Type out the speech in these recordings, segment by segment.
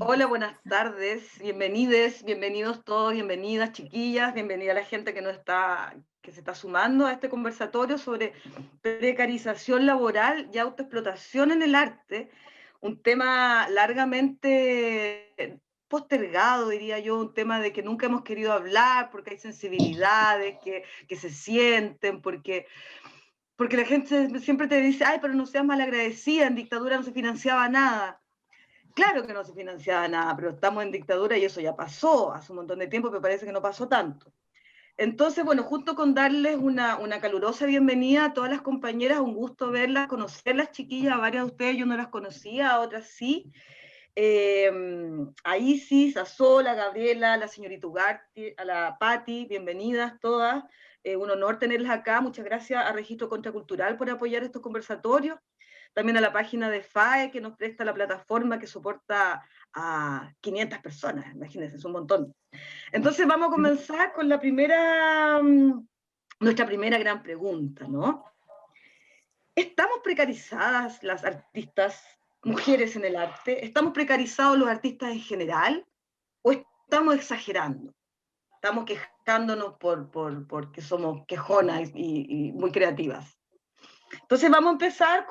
Hola, buenas tardes, bienvenides, bienvenidos todos, bienvenidas chiquillas, bienvenida a la gente que se está sumando a este conversatorio sobre precarización laboral y autoexplotación en el arte, un tema largamente postergado, diría yo, un tema de que nunca hemos querido hablar porque hay sensibilidades que se sienten, porque la gente siempre te dice, ay, pero no seas malagradecida, en dictadura no se financiaba nada. Claro que no se financiaba nada, pero estamos en dictadura y eso ya pasó hace un montón de tiempo, pero parece que no pasó tanto. Entonces, bueno, justo con darles una calurosa bienvenida a todas las compañeras, un gusto verlas, conocerlas, chiquillas, a varias de ustedes yo no las conocía, a otras sí. Eh, a Isis, a Sol, a Gabriela, a la señorita Ugarte, a la Patti, bienvenidas todas. Un honor tenerlas acá. Muchas gracias a Registro Contracultural por apoyar estos conversatorios. También a la página de FAE que nos presta la plataforma que soporta a 500 personas, imagínense, es un montón. Entonces vamos a comenzar con nuestra primera gran pregunta, ¿no? ¿Estamos precarizadas las artistas mujeres en el arte? ¿Estamos precarizados los artistas en general? ¿O estamos exagerando? Estamos quejándonos porque somos quejonas y muy creativas. Entonces vamos a empezar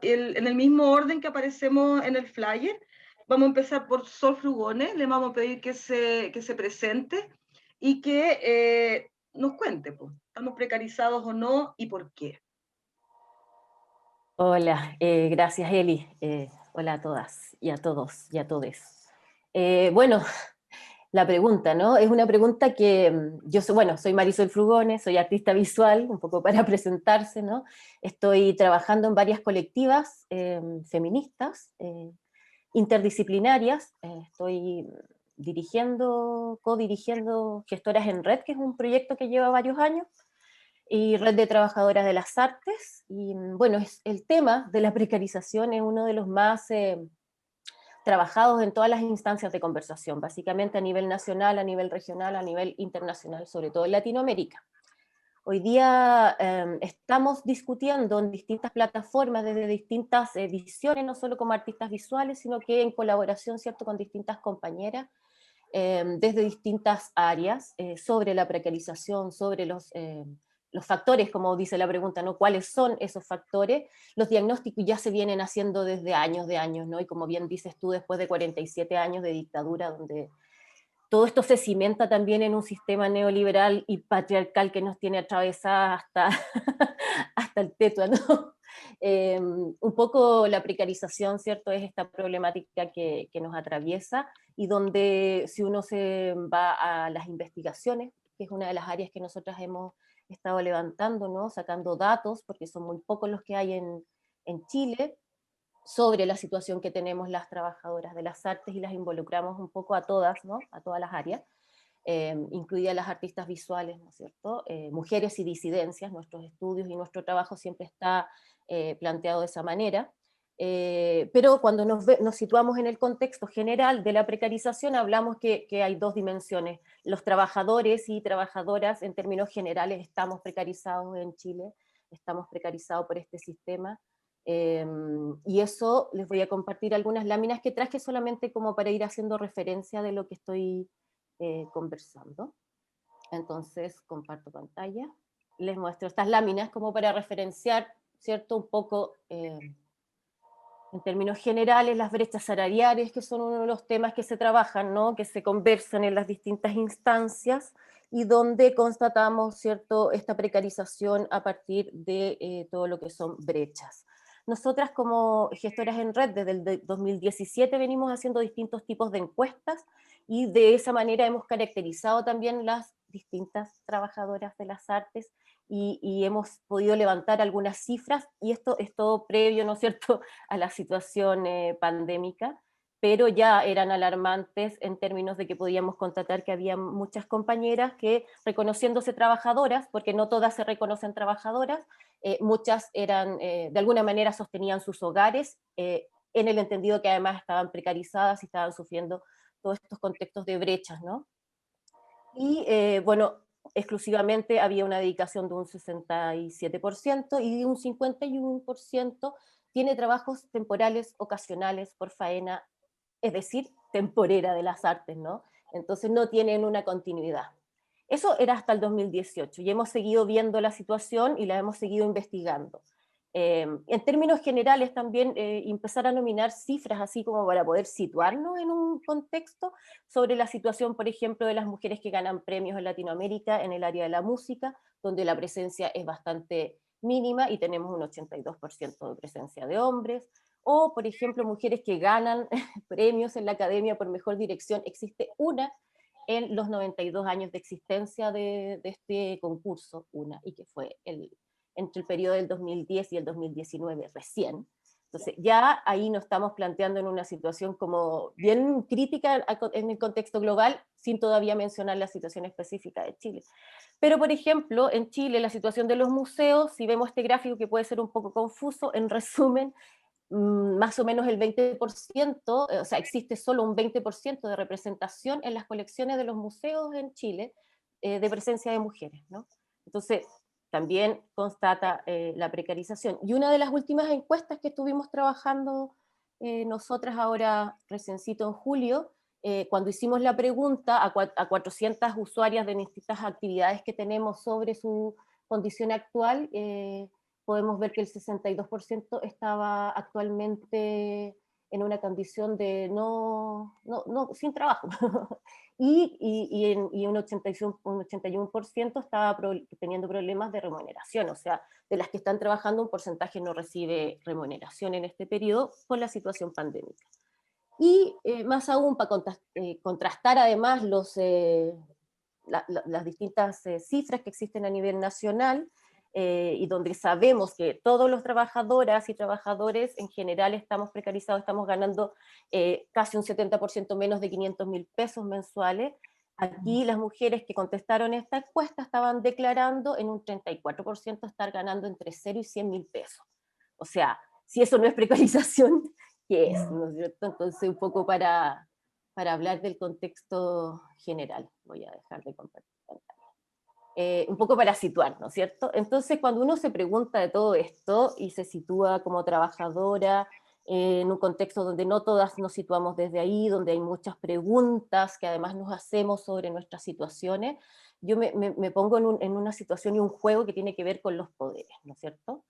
en el mismo orden que aparecemos en el flyer. Vamos a empezar por Sol Frugones, le vamos a pedir que se presente y que nos cuente, pues, ¿estamos precarizados o no y por qué? Hola, gracias Eli. Hola a todas y a todos y a todes. Bueno, la pregunta, ¿no? Es una pregunta que yo soy, bueno, soy Marisol Frugones, soy artista visual, un poco para presentarse, ¿no? Estoy trabajando en varias colectivas feministas, interdisciplinarias. Estoy co-dirigiendo Gestoras en Red, que es un proyecto que lleva varios años, y Red de Trabajadoras de las Artes. Y bueno, el tema de la precarización es uno de los más trabajados en todas las instancias de conversación, básicamente a nivel nacional, a nivel regional, a nivel internacional, sobre todo en Latinoamérica. Hoy día estamos discutiendo en distintas plataformas, desde distintas visiones, no solo como artistas visuales, sino que en colaboración, ¿cierto?, con distintas compañeras, desde distintas áreas, sobre la precarización, sobre los factores, como dice la pregunta, ¿no? ¿Cuáles son esos factores? Los diagnósticos ya se vienen haciendo desde años, ¿no? Y como bien dices tú, después de 47 años de dictadura, donde todo esto se cimenta también en un sistema neoliberal y patriarcal que nos tiene atravesadas hasta, hasta el tétuano. Un poco la precarización, ¿cierto?, es esta problemática que nos atraviesa, y donde si uno se va a las investigaciones, que es una de las áreas que nosotras hemos estado levantando, ¿no?, sacando datos, porque son muy pocos los que hay en Chile, sobre la situación que tenemos las trabajadoras de las artes, y las involucramos un poco a todas, ¿no?, a todas las áreas, incluidas las artistas visuales, ¿no es cierto? Mujeres y disidencias, nuestros estudios y nuestro trabajo siempre está planteado de esa manera. Pero cuando nos situamos en el contexto general de la precarización, hablamos que hay dos dimensiones. Los trabajadores y trabajadoras, en términos generales, estamos precarizados en Chile, estamos precarizados por este sistema. Y eso les voy a compartir algunas láminas que traje solamente como para ir haciendo referencia de lo que estoy conversando. Entonces, comparto pantalla. Les muestro estas láminas como para referenciar, ¿cierto?, un poco, en términos generales, las brechas salariales, que son uno de los temas que se trabajan, ¿no?, que se conversan en las distintas instancias, y donde constatamos, ¿cierto?, esta precarización a partir de todo lo que son brechas. Nosotras, como gestoras en red, desde el 2017 venimos haciendo distintos tipos de encuestas, y de esa manera hemos caracterizado también las distintas trabajadoras de las artes, y hemos podido levantar algunas cifras, y esto es todo previo, ¿no es cierto?, a la situación pandémica, pero ya eran alarmantes en términos de que podíamos constatar que había muchas compañeras que, reconociéndose trabajadoras, porque no todas se reconocen trabajadoras, muchas eran, de alguna manera sostenían sus hogares, en el entendido que además estaban precarizadas y estaban sufriendo todos estos contextos de brechas, ¿no? Y bueno, exclusivamente había una dedicación de un 67% y un 51% tiene trabajos temporales, ocasionales, por faena, es decir, temporera de las artes, ¿no? Entonces no tienen una continuidad. Eso era hasta el 2018 y hemos seguido viendo la situación y la hemos seguido investigando. En términos generales también empezar a nominar cifras así como para poder situarnos en un contexto sobre la situación, por ejemplo, de las mujeres que ganan premios en Latinoamérica en el área de la música, donde la presencia es bastante mínima y tenemos un 82% de presencia de hombres, o por ejemplo mujeres que ganan premios en la academia por mejor dirección, existe una en los 92 años de existencia de este concurso, una, y que fue entre el periodo del 2010 y el 2019 recién. Entonces ya ahí nos estamos planteando en una situación como bien crítica en el contexto global, sin todavía mencionar la situación específica de Chile. Pero por ejemplo, en Chile la situación de los museos, si vemos este gráfico que puede ser un poco confuso, en resumen, más o menos el 20%, o sea, existe solo un 20% de representación en las colecciones de los museos en Chile de presencia de mujeres, ¿no? Entonces, también constata la precarización. Y una de las últimas encuestas que estuvimos trabajando nosotras ahora, reciencito en julio, cuando hicimos la pregunta a 400 usuarias de distintas actividades que tenemos sobre su condición actual, podemos ver que el 62% estaba actualmente en una condición de sin trabajo. y un 81% estaba teniendo problemas de remuneración, o sea, de las que están trabajando un porcentaje no recibe remuneración en este periodo por la situación pandémica. Y más aún, para contrastar además las distintas cifras que existen a nivel nacional, y donde sabemos que todos los trabajadoras y trabajadores en general estamos precarizados, estamos ganando casi un 70% menos de 500.000 pesos mensuales. Aquí las mujeres que contestaron esta encuesta estaban declarando en un 34% estar ganando entre 0 y 100.000 pesos. O sea, si eso no es precarización, ¿qué es? ¿No es cierto? Entonces, un poco para hablar del contexto general. Voy a dejar de compartir pantalla. Un poco para situar, ¿no es cierto? Entonces, cuando uno se pregunta de todo esto y se sitúa como trabajadora en un contexto donde no todas nos situamos desde ahí, donde hay muchas preguntas que además nos hacemos sobre nuestras situaciones, yo me pongo en una situación y un juego que tiene que ver con los poderes, ¿no es cierto?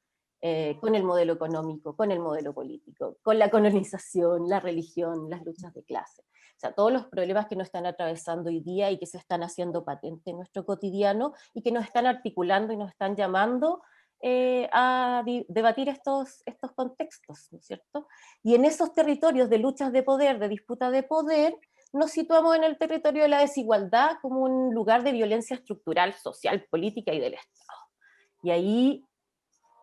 Con el modelo económico, con el modelo político, con la colonización, la religión, las luchas de clase. O sea, todos los problemas que nos están atravesando hoy día y que se están haciendo patente en nuestro cotidiano y que nos están articulando y nos están llamando a debatir estos contextos, ¿no es cierto? Y en esos territorios de luchas de poder, de disputa de poder, nos situamos en el territorio de la desigualdad como un lugar de violencia estructural, social, política y del Estado.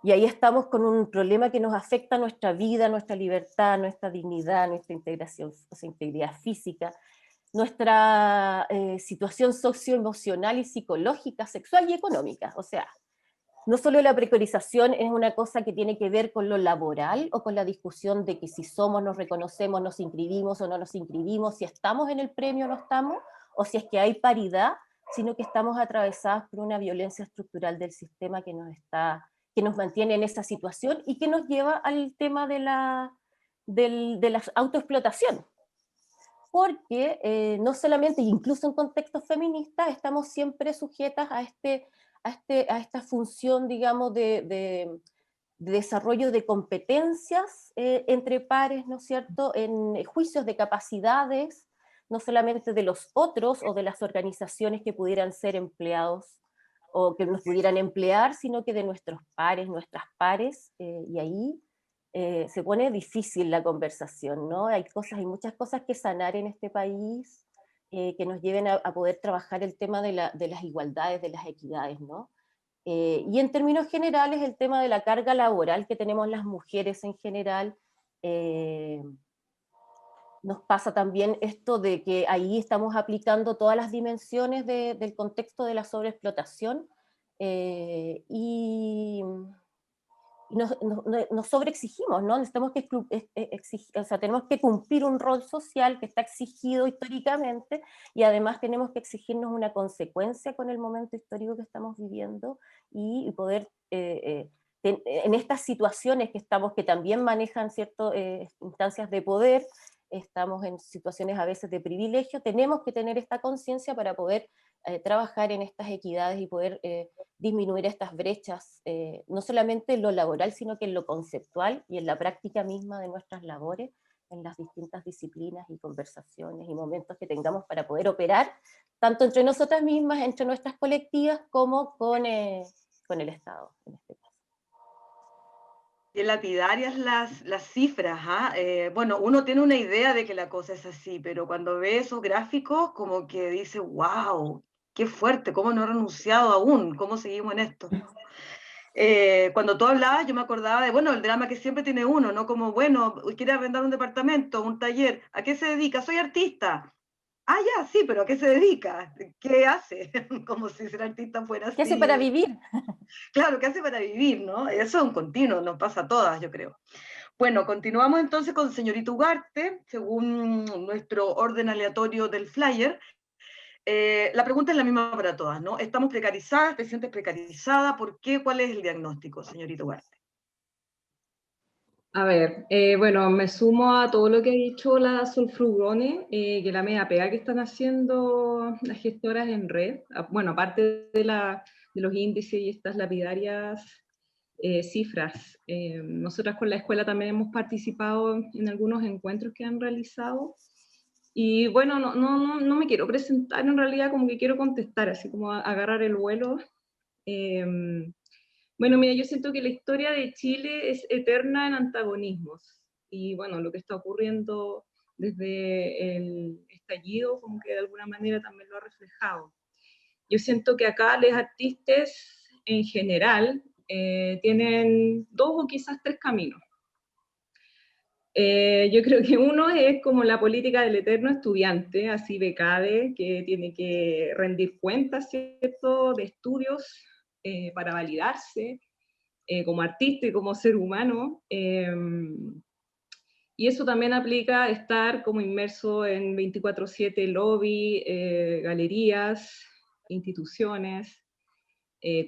Y ahí estamos con un problema que nos afecta a nuestra vida, nuestra libertad, nuestra dignidad, nuestra integración, o sea, integridad física, nuestra situación socioemocional y psicológica, sexual y económica. O sea, no solo la precarización es una cosa que tiene que ver con lo laboral o con la discusión de que si somos, nos reconocemos, nos inscribimos o no nos inscribimos, si estamos en el premio o no estamos, o si es que hay paridad, sino que estamos atravesadas por una violencia estructural del sistema que nos mantiene en esa situación y que nos lleva al tema de la autoexplotación. Porque no solamente, incluso en contextos feministas, estamos siempre sujetas a esta función, digamos, de desarrollo de competencias entre pares, ¿no es cierto?, en juicios de capacidades, no solamente de los otros o de las organizaciones que pudieran ser empleados o que nos pudieran emplear, sino que de nuestros pares, nuestras pares, y ahí se pone difícil la conversación, ¿no? Hay muchas cosas que sanar en este país que nos lleven a poder trabajar el tema de las igualdades, de las equidades, ¿no? Y en términos generales, el tema de la carga laboral que tenemos las mujeres en general, nos pasa también esto de que ahí estamos aplicando todas las dimensiones del contexto de la sobreexplotación, y nos sobreexigimos, ¿no? Necesitamos que o sea, tenemos que cumplir un rol social que está exigido históricamente, y además tenemos que exigirnos una consecuencia con el momento histórico que estamos viviendo, y poder, en estas situaciones que estamos, que también manejan ciertas instancias de poder, estamos en situaciones a veces de privilegio, tenemos que tener esta conciencia para poder trabajar en estas equidades y poder disminuir estas brechas, no solamente en lo laboral, sino que en lo conceptual y en la práctica misma de nuestras labores, en las distintas disciplinas y conversaciones y momentos que tengamos para poder operar, tanto entre nosotras mismas, entre nuestras colectivas, como con el Estado, en este caso. Qué lapidarias las cifras, ¿ah? Bueno, uno tiene una idea de que la cosa es así, pero cuando ve esos gráficos, como que dice, wow, qué fuerte, cómo no he renunciado aún, cómo seguimos en esto. Cuando tú hablabas, yo me acordaba de, bueno, el drama que siempre tiene uno, ¿no? Como, bueno, quiere arrendar un departamento, un taller, ¿a qué se dedica? Soy artista. Ah, ya, sí, pero ¿a qué se dedica? ¿Qué hace? Como si ser artista fuera ¿Qué hace para así. vivir? Claro, ¿qué hace para vivir, no? Eso es un continuo, nos pasa a todas, yo creo. Bueno, continuamos entonces con señorita Ugarte, según nuestro orden aleatorio del flyer. La pregunta es la misma para todas, ¿no? ¿Estamos precarizadas? ¿Te sientes precarizada? ¿Por qué? ¿Cuál es el diagnóstico, señorita Ugarte? A ver, bueno, me sumo a todo lo que ha dicho la Solfrugone, que la media pega que están haciendo las gestoras en red, bueno, aparte de los índices y estas lapidarias cifras. Nosotras con la escuela también hemos participado en algunos encuentros que han realizado, y bueno, no me quiero presentar en realidad, como que quiero contestar, así como agarrar el vuelo. Bueno, mira, yo siento que la historia de Chile es eterna en antagonismos, y bueno, lo que está ocurriendo desde el estallido, como que de alguna manera también lo ha reflejado. Yo siento que acá los artistas en general tienen dos o quizás tres caminos. Yo creo que uno es como la política del eterno estudiante, así becade, que tiene que rendir cuentas, ¿cierto?, de estudios para validarse como artista y como ser humano. Y eso también aplica a estar como inmerso en 24/7 lobby, galerías, instituciones,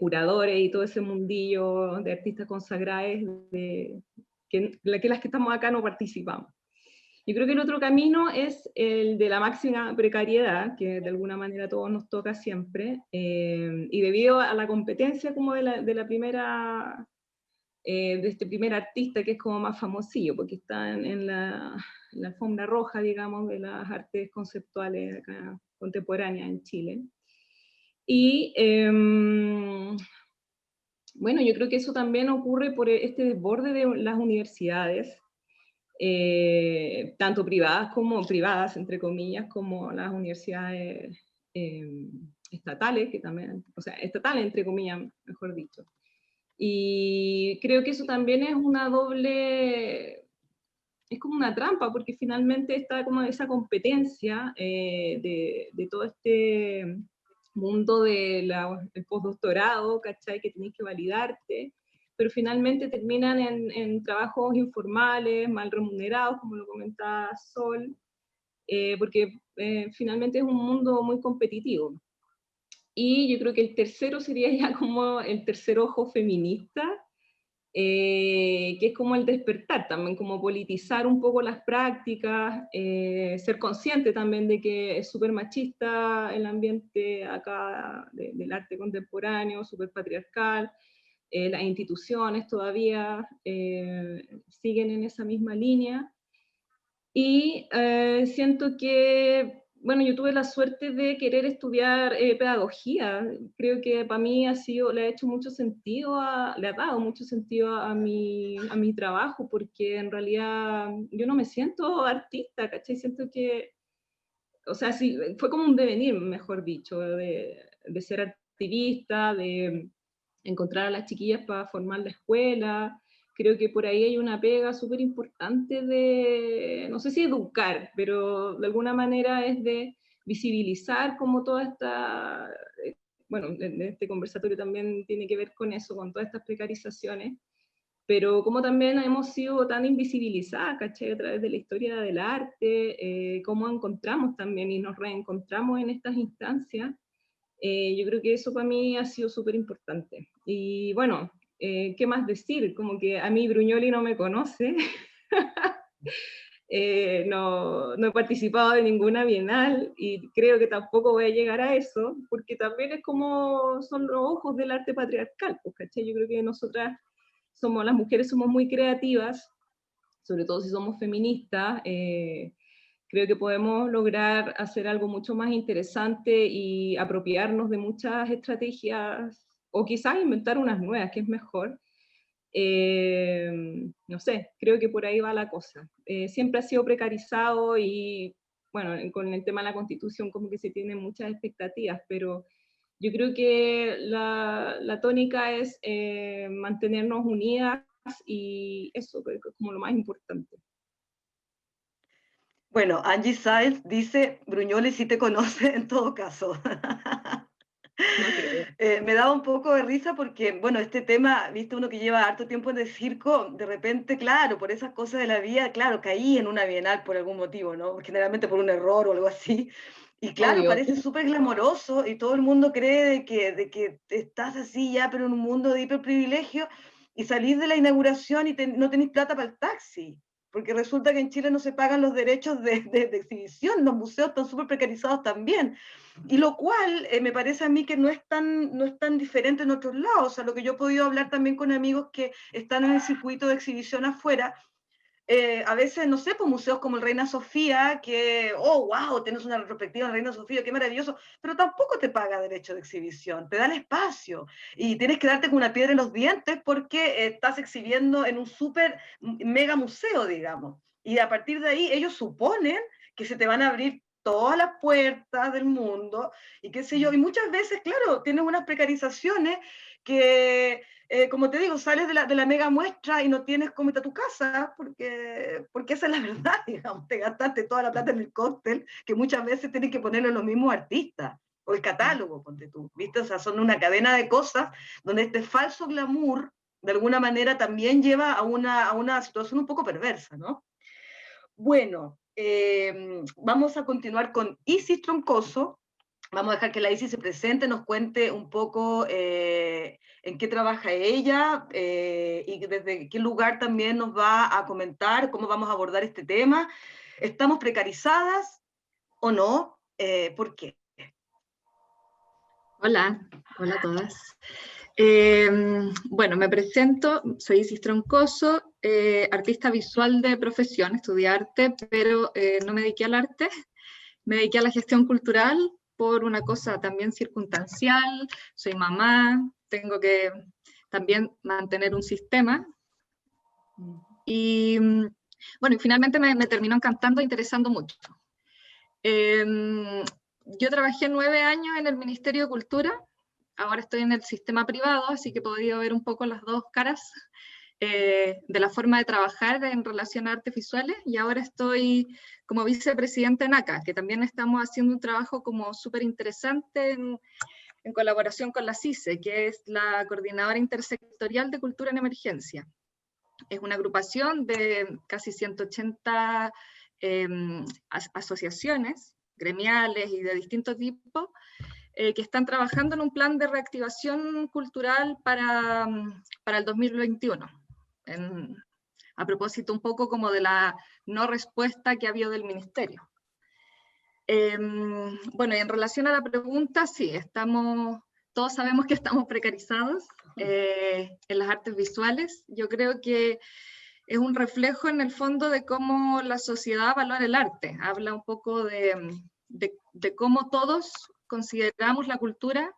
curadores y todo ese mundillo de artistas consagrados que las que estamos acá no participamos. Yo creo que el otro camino es el de la máxima precariedad, que de alguna manera a todos nos toca siempre, y debido a la competencia como de la primera, de este primer artista que es como más famosillo, porque está en la alfombra roja, digamos, de las artes conceptuales acá, contemporáneas en Chile. Y bueno, yo creo que eso también ocurre por este desborde de las universidades, tanto privadas como privadas, entre comillas, como las universidades estatales, que también, o sea, estatales, entre comillas, mejor dicho. Y creo que eso también es una doble, es como una trampa, porque finalmente está como esa competencia de todo este mundo del postdoctorado, ¿cachai? Que tenés que validarte, pero finalmente terminan en trabajos informales, mal remunerados, como lo comentaba Sol, porque finalmente es un mundo muy competitivo. Y yo creo que el tercero sería ya como el tercer ojo feminista, que es como el despertar también, como politizar un poco las prácticas, ser consciente también de que es súper machista el ambiente acá del arte contemporáneo, súper patriarcal, las instituciones todavía siguen en esa misma línea, y siento que, bueno, yo tuve la suerte de querer estudiar pedagogía. Creo que para mí le ha hecho mucho sentido, le ha dado mucho sentido a mi trabajo, porque en realidad yo no me siento artista, ¿cachai? Siento que, o sea, sí, fue como un devenir, mejor dicho, de ser activista, de encontrar a las chiquillas para formar la escuela. Creo que por ahí hay una pega súper importante de, no sé si educar, pero de alguna manera es de visibilizar como toda esta, bueno, este conversatorio también tiene que ver con eso, con todas estas precarizaciones, pero como también hemos sido tan invisibilizadas, ¿cachai? A través de la historia del arte, cómo encontramos también y nos reencontramos en estas instancias. Yo creo que eso para mí ha sido súper importante. Y bueno, ¿qué más decir? Como que a mí Bruñoli no me conoce. No he participado de ninguna bienal y creo que tampoco voy a llegar a eso, porque también es como son los ojos del arte patriarcal, pues, ¿cachai? Yo creo que nosotras las mujeres somos muy creativas, sobre todo si somos feministas, creo que podemos lograr hacer algo mucho más interesante y apropiarnos de muchas estrategias, o quizás inventar unas nuevas, que es mejor. No sé, creo que por ahí va la cosa. Siempre ha sido precarizado y, bueno, con el tema de la Constitución como que se tienen muchas expectativas, pero yo creo que la tónica es mantenernos unidas y eso es como lo más importante. Bueno, Angie Sáenz dice, Bruñoli sí te conoce en todo caso. No creo. Me daba un poco de risa porque, bueno, este tema, viste, uno que lleva harto tiempo en el circo, de repente, claro, por esas cosas de la vida, claro, caí en una bienal por algún motivo, ¿no? Generalmente por un error o algo así. Y claro, Obvio. parece súper glamoroso y todo el mundo cree de que estás así ya, pero en un mundo de hiperprivilegio y salís de la inauguración y no tenés plata para el taxi. Porque resulta que en Chile no se pagan los derechos de exhibición, los museos están súper precarizados también. Y lo cual me parece a mí que no es tan diferente en otros lados. O sea, lo que yo he podido hablar también con amigos que están en el circuito de exhibición afuera, a veces, no sé, pues museos como el Reina Sofía, que, oh, wow, tienes una retrospectiva en Reina Sofía, qué maravilloso, pero tampoco te paga derecho de exhibición, te da el espacio y tienes que darte con una piedra en los dientes porque estás exhibiendo en un súper mega museo, digamos. Y a partir de ahí ellos suponen que se te van a abrir todas las puertas del mundo y qué sé yo, y muchas veces, claro, tienes unas precarizaciones que como te digo, sales de la mega muestra y no tienes cómo irte a tu casa, porque esa es la verdad, digamos, te gastaste toda la plata en el cóctel, que muchas veces tienen que ponerlo los mismos artistas, o el catálogo, ponte tú, ¿viste? O sea, son una cadena de cosas donde este falso glamour, de alguna manera, también lleva a una situación un poco perversa, ¿no? Bueno, vamos a continuar con Isis Troncoso. Vamos a dejar que la Isis se presente, nos cuente un poco en qué trabaja ella y desde qué lugar también nos va a comentar cómo vamos a abordar este tema. ¿Estamos precarizadas o no? ¿Por qué? Hola, hola a todas. Bueno, me presento, soy Isis Troncoso, artista visual de profesión, estudié arte, pero no me dediqué al arte, me dediqué a la gestión cultural por una cosa también circunstancial, soy mamá, tengo que también mantener un sistema. Y bueno, y finalmente me terminó encantando e interesando mucho. Yo trabajé 9 años en el Ministerio de Cultura, ahora estoy en el sistema privado, así que he podido ver un poco las dos caras de la forma de trabajar en relación a artes visuales, y ahora estoy como vicepresidenta en ACA, que también estamos haciendo un trabajo como súper interesante en colaboración con la CICE, que es la Coordinadora Intersectorial de Cultura en Emergencia. Es una agrupación de casi 180 asociaciones gremiales y de distintos tipos que están trabajando en un plan de reactivación cultural para el 2021. A propósito un poco como de la no respuesta que ha habido del Ministerio. Bueno, y en relación a la pregunta, sí, todos sabemos que estamos precarizados en las artes visuales. Yo creo que es un reflejo en el fondo de cómo la sociedad valora el arte. Habla un poco de cómo todos consideramos la cultura,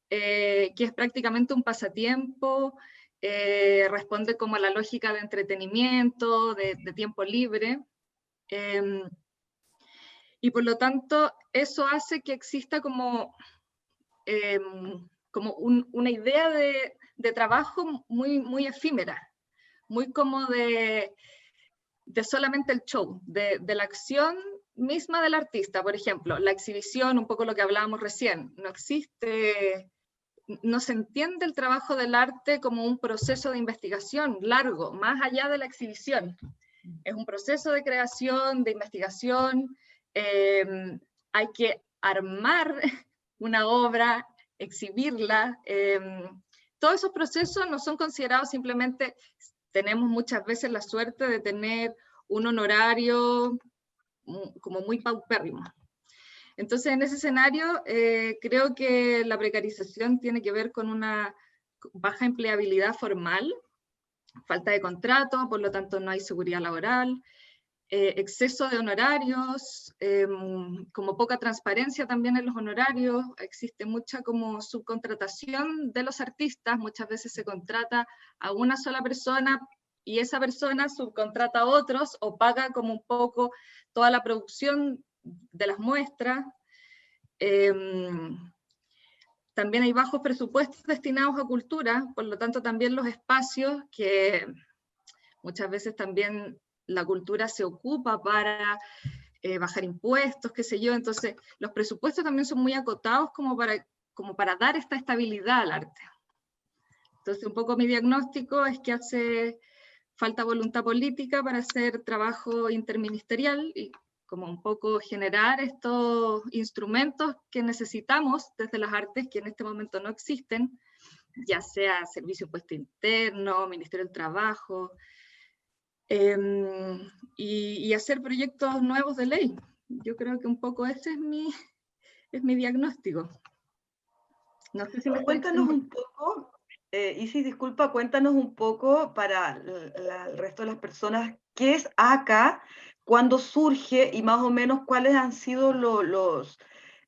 que es prácticamente un pasatiempo, responde como a la lógica de entretenimiento, de tiempo libre. Y por lo tanto, eso hace que exista como una idea de trabajo muy efímera, muy como de solamente el show, de la acción misma del artista. Por ejemplo, la exhibición, un poco lo que hablábamos recién, no existe no se entiende el trabajo del arte como un proceso de investigación largo, más allá de la exhibición. Es un proceso de creación, de investigación, hay que armar una obra, exhibirla. Todos esos procesos no son considerados simplemente, tenemos muchas veces la suerte de tener un honorario como muy paupérrimo. Entonces, en ese escenario, creo que la precarización tiene que ver con una baja empleabilidad formal, falta de contrato, por lo tanto no hay seguridad laboral, exceso de honorarios, como poca transparencia también en los honorarios, existe mucha como subcontratación de los artistas, muchas veces se contrata a una sola persona y esa persona subcontrata a otros o paga como un poco toda la producción de las muestras. También hay bajos presupuestos destinados a cultura, por lo tanto también los espacios que muchas veces también la cultura se ocupa para bajar impuestos, qué sé yo, entonces los presupuestos también son muy acotados como para dar esta estabilidad al arte. Entonces un poco mi diagnóstico es que hace falta voluntad política para hacer trabajo interministerial y como un poco generar estos instrumentos que necesitamos desde las artes que en este momento no existen, ya sea Servicio Impuesto Interno, Ministerio del Trabajo, y hacer proyectos nuevos de ley. Yo creo que un poco ese es mi diagnóstico. No sé si me Cuéntanos un poco, Isis, disculpa, cuéntanos un poco para el resto de las personas, ¿qué es ACA? ¿Cuándo surge? Y más o menos cuáles han sido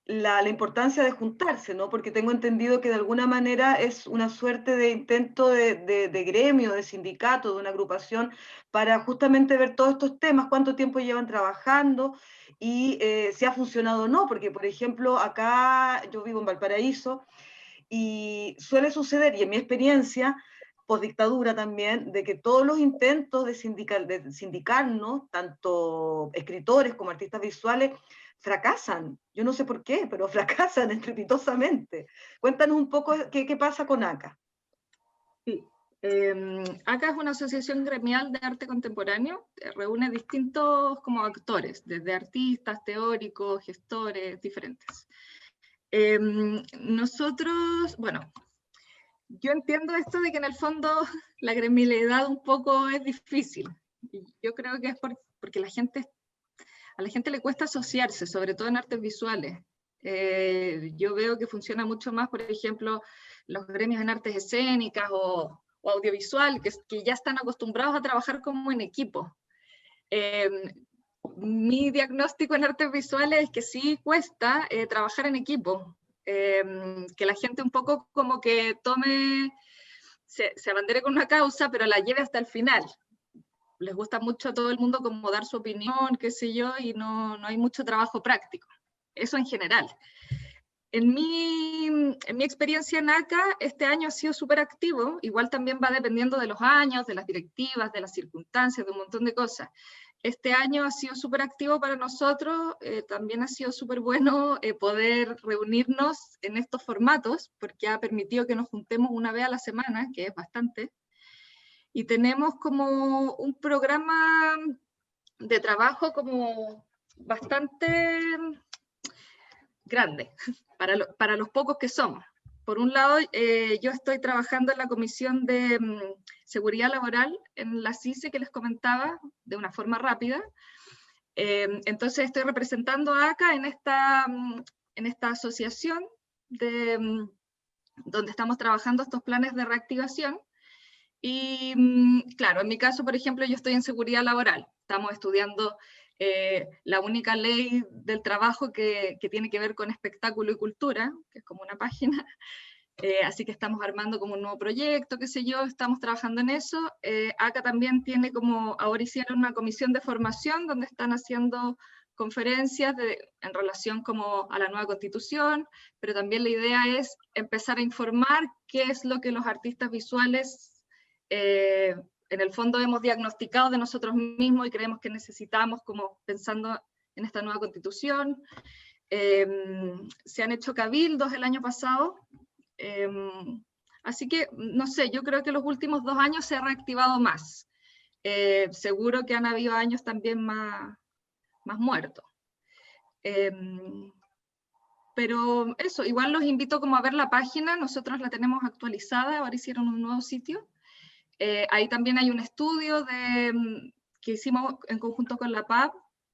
la importancia de juntarse, ¿no? Porque tengo entendido que de alguna manera es una suerte de intento de gremio, de sindicato, de una agrupación, para justamente ver todos estos temas, cuánto tiempo llevan trabajando y si ha funcionado o no, porque por ejemplo acá yo vivo en Valparaíso y suele suceder, y en mi experiencia, postdictadura también, de que todos los intentos de sindicarnos, tanto escritores como artistas visuales, fracasan. Yo no sé por qué, pero fracasan estrepitosamente. Cuéntanos un poco qué pasa con ACA. Sí. ACA es una asociación gremial de arte contemporáneo, reúne distintos como actores, desde artistas, teóricos, gestores, diferentes. Nosotros, bueno, yo entiendo esto de que en el fondo la gremialidad un poco es difícil. Y yo creo que es porque a la gente le cuesta asociarse, sobre todo en artes visuales. Yo veo que funciona mucho más, por ejemplo, los gremios en artes escénicas o audiovisual, que ya están acostumbrados a trabajar como en equipo. Mi diagnóstico en artes visuales es que sí cuesta trabajar en equipo, que la gente un poco como que se abandere con una causa, pero la lleve hasta el final. Les gusta mucho a todo el mundo como dar su opinión, qué sé yo, y no hay mucho trabajo práctico. Eso en general. En mi experiencia en ACA, este año ha sido súper activo, igual también va dependiendo de los años, de las directivas, de las circunstancias, de un montón de cosas. Este año ha sido súper activo para nosotros, también ha sido súper bueno poder reunirnos en estos formatos, porque ha permitido que nos juntemos una vez a la semana, que es bastante, y tenemos como un programa de trabajo como bastante grande para los pocos que somos. Por un lado, yo estoy trabajando en la Comisión de Seguridad Laboral en la CICE que les comentaba, de una forma rápida. Entonces estoy representando a ACA en esta asociación donde estamos trabajando estos planes de reactivación. Y claro, en mi caso, por ejemplo, yo estoy en seguridad laboral. Estamos estudiando la única ley del trabajo que tiene que ver con espectáculo y cultura, que es como una página. Así que estamos armando como un nuevo proyecto, qué sé yo, estamos trabajando en eso. ACA también tiene como, ahora hicieron una comisión de formación donde están haciendo conferencias en relación como a la nueva constitución, pero también la idea es empezar a informar qué es lo que los artistas visuales en el fondo hemos diagnosticado de nosotros mismos y creemos que necesitamos, como pensando en esta nueva constitución. Se han hecho cabildos el año pasado Así que, no sé, yo creo que los últimos 2 años se ha reactivado más. Seguro que han habido años también más muertos. Pero eso, igual los invito como a ver la página, nosotros la tenemos actualizada, ahora hicieron un nuevo sitio. Ahí también hay un estudio que hicimos en conjunto con la PAB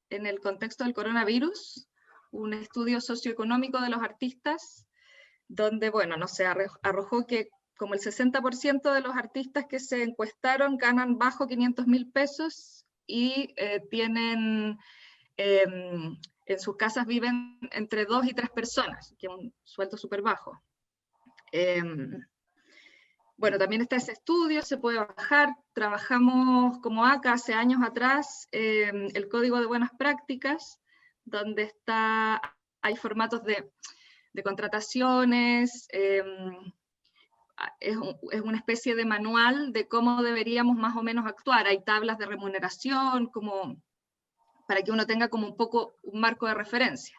en el contexto del coronavirus, un estudio socioeconómico de los artistas, donde, bueno, no sé, arrojó que como el 60% de los artistas que se encuestaron ganan bajo 500.000 pesos y tienen, en sus casas viven entre 2 y 3 personas, que es un sueldo súper bajo. Bueno, también está ese estudio, se puede bajar. Trabajamos como ACA hace años atrás el Código de Buenas Prácticas, donde hay formatos de contrataciones, es una especie de manual de cómo deberíamos más o menos actuar. Hay tablas de remuneración, como para que uno tenga como un poco un marco de referencia.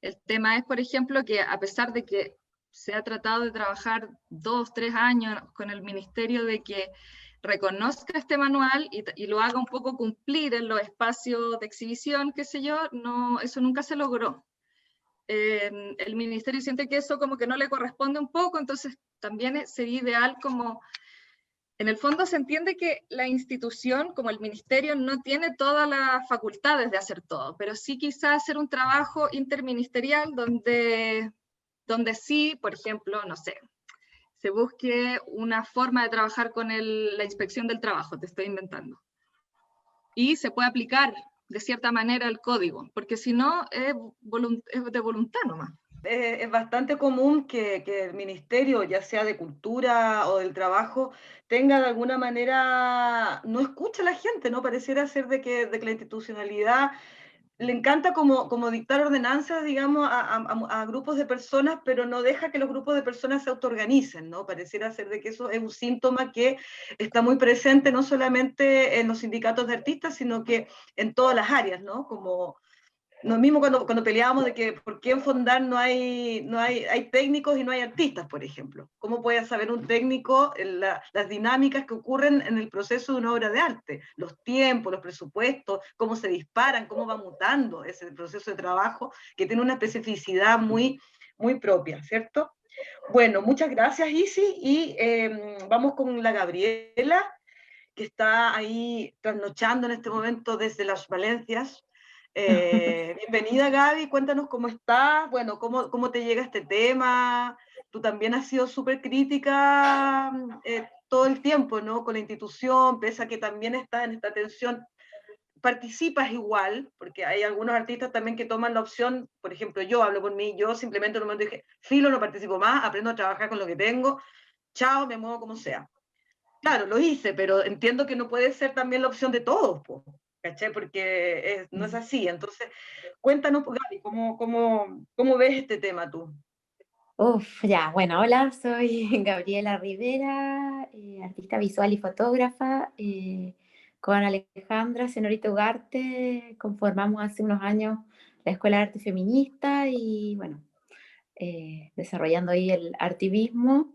El tema es, por ejemplo, que a pesar de que se ha tratado de trabajar 2, 3 años con el ministerio de que reconozca este manual y lo haga un poco cumplir en los espacios de exhibición, qué sé yo, no, eso nunca se logró. El ministerio siente que eso como que no le corresponde un poco, entonces también sería ideal como, en el fondo se entiende que la institución, como el ministerio, no tiene todas las facultades de hacer todo, pero sí quizás hacer un trabajo interministerial donde sí, por ejemplo, no sé, se busque una forma de trabajar con la inspección del trabajo, te estoy inventando, y se puede aplicar de cierta manera el código, porque si no es de voluntad nomás. Es bastante común que el ministerio, ya sea de cultura o del trabajo, tenga de alguna manera, no escucha a la gente, ¿no? Pareciera ser de que la institucionalidad le encanta como dictar ordenanzas, digamos, a grupos de personas, pero no deja que los grupos de personas se autoorganicen, ¿no? Pareciera ser de que eso es un síntoma que está muy presente no solamente en los sindicatos de artistas, sino que en todas las áreas, ¿no? Como lo mismo cuando peleábamos de que por qué en Fondar hay técnicos y no hay artistas, por ejemplo. ¿Cómo puede saber un técnico las dinámicas que ocurren en el proceso de una obra de arte? Los tiempos, los presupuestos, cómo se disparan, cómo va mutando ese proceso de trabajo, que tiene una especificidad muy, muy propia, ¿cierto? Bueno, muchas gracias, Isi, y vamos con la Gabriela, que está ahí trasnochando en este momento desde las Valencias. Bienvenida, Gaby, cuéntanos cómo estás, bueno, cómo te llega este tema. Tú también has sido súper crítica todo el tiempo, ¿no? Con la institución, pese a que también estás en esta tensión, participas igual, porque hay algunos artistas también que toman la opción, por ejemplo, yo hablo por mí, yo simplemente en un momento dije, filo, no participo más, aprendo a trabajar con lo que tengo, chao, me muevo como sea. Claro, lo hice, pero entiendo que no puede ser también la opción de todos, po, ¿cachai? Porque no es así. Entonces, cuéntanos, Gaby, ¿cómo ves este tema tú? Uf, ya, bueno, hola, soy Gabriela Rivera, artista visual y fotógrafa. Con Alejandra Senorita Ugarte conformamos hace unos años la Escuela de Arte Feminista y bueno, desarrollando ahí el artivismo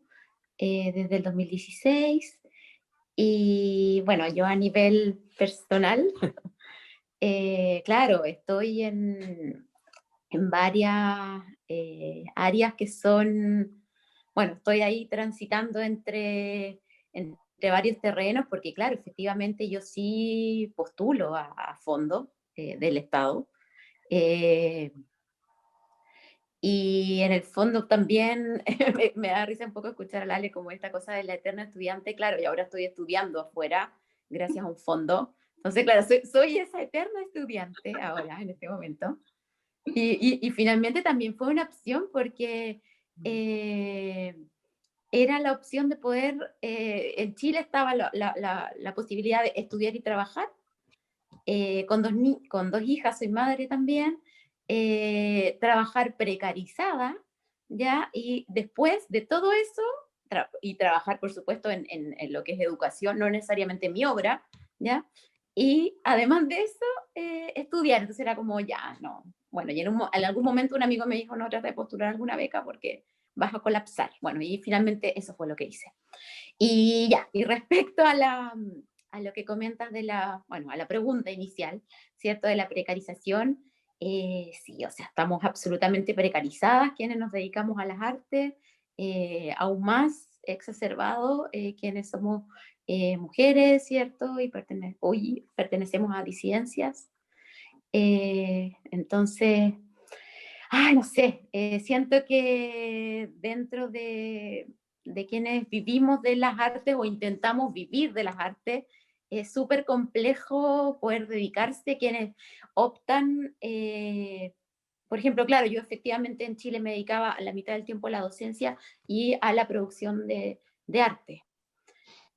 desde el 2016. Y bueno, yo a nivel personal, claro, estoy en varias áreas que son, bueno, estoy ahí transitando entre varios terrenos, porque claro, efectivamente yo sí postulo a fondos del Estado. Y en el fondo también me da risa un poco escuchar a Lale como esta cosa de la eterna estudiante, claro, y ahora estoy estudiando afuera gracias a un fondo. Entonces, claro, soy esa eterna estudiante ahora, en este momento. Y finalmente también fue una opción porque era la opción de poder, en Chile estaba la posibilidad de estudiar y trabajar, con dos hijas, soy madre también, trabajar precarizada, ¿ya? Y después de todo eso, y trabajar, por supuesto, en lo que es educación, no necesariamente mi obra, ¿ya? Y además de eso, estudiar. Entonces era como, ya, no. Bueno, y en algún momento un amigo me dijo, no, trata de postular alguna beca porque, vas a colapsar. Bueno, y finalmente eso fue lo que hice. Y ya, y respecto a lo que comentas bueno, a la pregunta inicial, ¿cierto? De la precarización, sí, o sea, estamos absolutamente precarizadas quienes nos dedicamos a las artes, aún más exacerbado quienes somos mujeres, ¿cierto? Y hoy pertenecemos a disidencias. Entonces, no sé, siento que dentro de quienes vivimos de las artes o intentamos vivir de las artes, es súper complejo poder dedicarse. Quienes optan, por ejemplo, claro, yo efectivamente en Chile me dedicaba a la mitad del tiempo a la docencia y a la producción de arte.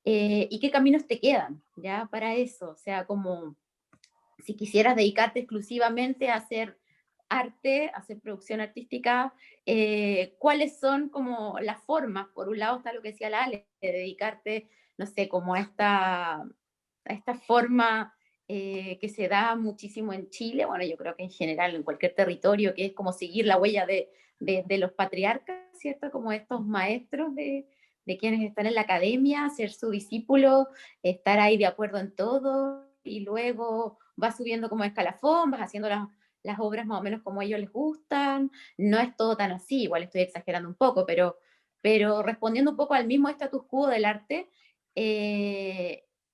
¿Y qué caminos te quedan ya para eso? O sea, como si quisieras dedicarte exclusivamente a hacer arte, hacer producción artística, ¿cuáles son como las formas? Por un lado está lo que decía la Ale, de dedicarte, no sé, como a esta forma que se da muchísimo en Chile, bueno, yo creo que en general en cualquier territorio, que es como seguir la huella de los patriarcas, ¿cierto? Como estos maestros de quienes están en la academia, ser su discípulo, estar ahí de acuerdo en todo, y luego vas subiendo como escalafón, vas haciendo las obras más o menos como a ellos les gustan. No es todo tan así, igual estoy exagerando un poco, pero respondiendo un poco al mismo status quo del arte,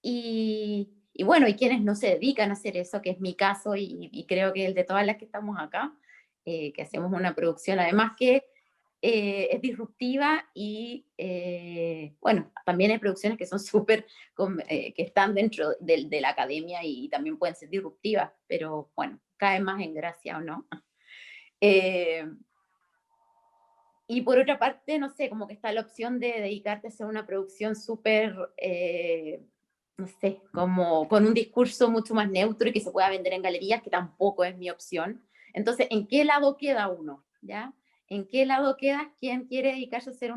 y bueno, y quienes no se dedican a hacer eso, que es mi caso y creo que el de todas las que estamos acá, que hacemos una producción además que es disruptiva y bueno, también hay producciones que son súper, que están dentro de la academia y también pueden ser disruptivas, pero bueno, caen más en gracia o no. Y por otra parte, no sé, como que está la opción de dedicarte a hacer una producción súper, no sé, como con un discurso mucho más neutro y que se pueda vender en galerías, que tampoco es mi opción. Entonces, ¿en qué lado queda uno? ¿Ya? ¿En qué lado queda quien quiere dedicarse a hacer,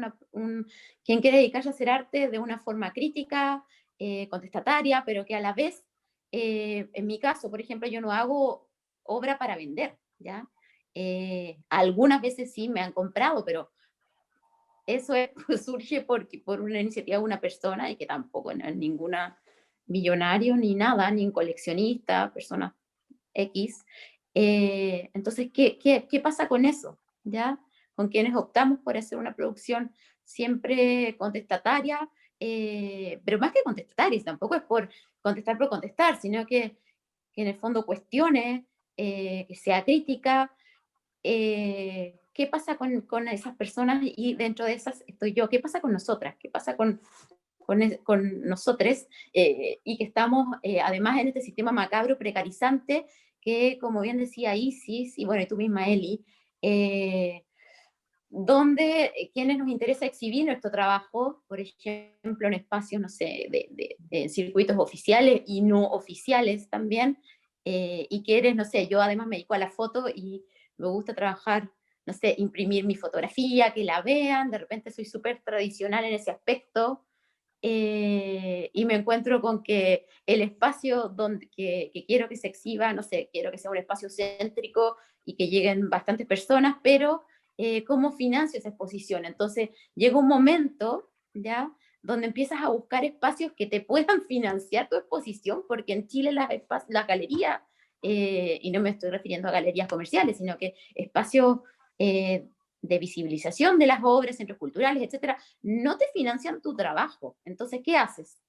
quien quiere dedicarse a hacer arte de una forma crítica, contestataria, pero que a la vez, en mi caso, por ejemplo, yo no hago obra para vender, ¿ya? Algunas veces sí me han comprado, pero eso surge por una iniciativa de una persona y que tampoco no es ninguna millonario ni nada, ni un coleccionista, persona X. Entonces, ¿qué pasa con eso? ¿Ya? Con quienes optamos por hacer una producción siempre contestataria, pero más que contestataria, tampoco es por contestar, sino que en el fondo cuestione, que sea crítica. ¿Qué pasa con esas personas? Y dentro de esas estoy yo. ¿Qué pasa con nosotras? ¿Qué pasa con nosotros? Y que estamos además en este sistema macabro, precarizante, que como bien decía Isis, y bueno, y tú misma Eli, donde quienes nos interesa exhibir nuestro trabajo, por ejemplo, en espacios, no sé, de circuitos oficiales y no oficiales también, y quieres, no sé, yo además me dedico a la foto y me gusta trabajar, no sé, imprimir mi fotografía, que la vean, de repente soy súper tradicional en ese aspecto, y me encuentro con que el espacio que quiero que se exhiba, no sé, quiero que sea un espacio céntrico y que lleguen bastantes personas, pero ¿cómo financio esa exposición? Entonces llega un momento, ¿ya?, donde empiezas a buscar espacios que te puedan financiar tu exposición, porque en Chile las galerías, y no me estoy refiriendo a galerías comerciales, sino que espacios de visibilización de las obras, centros culturales, etcétera, no te financian tu trabajo. Entonces, ¿qué haces?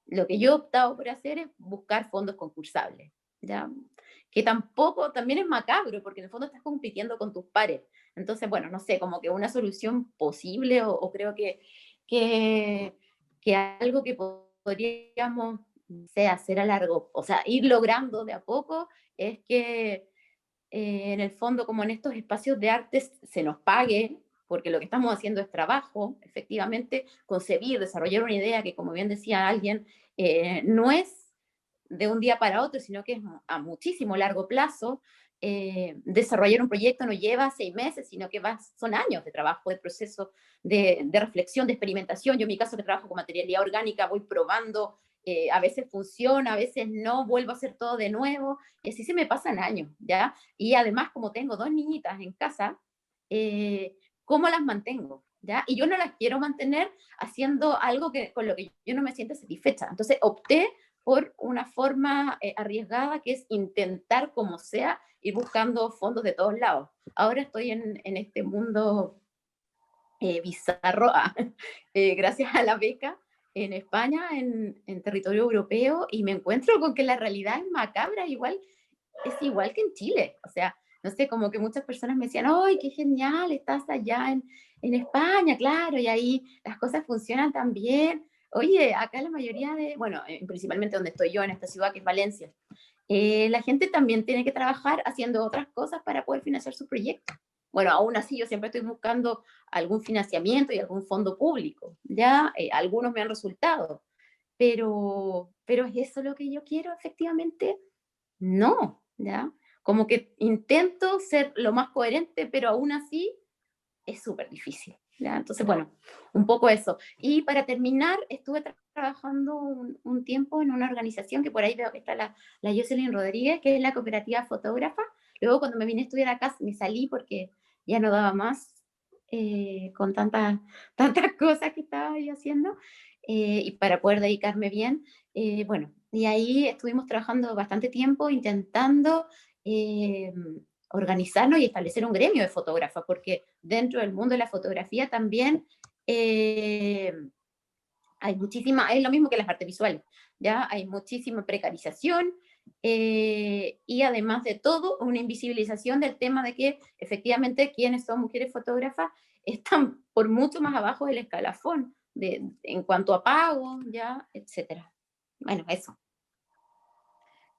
Lo que yo he optado por hacer es buscar fondos concursables, ¿ya? Que tampoco, también es macabro, porque en el fondo estás compitiendo con tus pares. Entonces, bueno, no sé, como que una solución posible o creo que algo que podríamos, no sé, hacer a largo, o sea, ir logrando de a poco, es que en el fondo, como en estos espacios de arte se nos pague, porque lo que estamos haciendo es trabajo, efectivamente, concebir, desarrollar una idea que, como bien decía alguien, no es de un día para otro, sino que es a muchísimo largo plazo. Desarrollar un proyecto no lleva 6 meses, sino que son años de trabajo, de proceso, de reflexión, de experimentación. Yo en mi caso que trabajo con materialidad orgánica, voy probando, a veces funciona, a veces no, vuelvo a hacer todo de nuevo, y así se me pasan años, ¿ya? Y además, como tengo 2 niñitas en casa, ¿cómo las mantengo? ¿Ya? Y yo no las quiero mantener haciendo algo con lo que yo no me siento satisfecha. Entonces opté por una forma arriesgada, que es intentar como sea ir buscando fondos de todos lados. Ahora estoy en este mundo bizarro, gracias a la beca en España, en territorio europeo, y me encuentro con que la realidad es macabra, es igual que en Chile. O sea, no sé, como que muchas personas me decían, ¡ay, qué genial! Estás allá en España, claro, y ahí las cosas funcionan tan bien. Oye, acá la mayoría bueno, principalmente donde estoy yo, en esta ciudad que es Valencia, la gente también tiene que trabajar haciendo otras cosas para poder financiar sus proyectos. Bueno, aún así yo siempre estoy buscando algún financiamiento y algún fondo público, ¿ya? Algunos me han resultado, pero ¿es eso lo que yo quiero efectivamente? No, ¿ya? Como que intento ser lo más coherente, pero aún así es súper difícil, ¿ya? Entonces, bueno, un poco eso. Y para terminar, estuve trabajando un tiempo en una organización que por ahí veo que está la Jocelyn Rodríguez, que es la Cooperativa Fotógrafa. Luego, cuando me vine a estudiar acá, me salí porque ya no daba más con tantas cosas que estaba yo haciendo, y para poder dedicarme bien. Bueno, y ahí estuvimos trabajando bastante tiempo intentando organizarnos y establecer un gremio de fotógrafas, porque dentro del mundo de la fotografía también hay muchísima, es lo mismo que las artes visuales, ¿ya? Hay muchísima precarización, y además de todo, una invisibilización del tema de que efectivamente quienes son mujeres fotógrafas están por mucho más abajo del escalafón en cuanto a pago, ¿ya? Etcétera. Bueno, eso.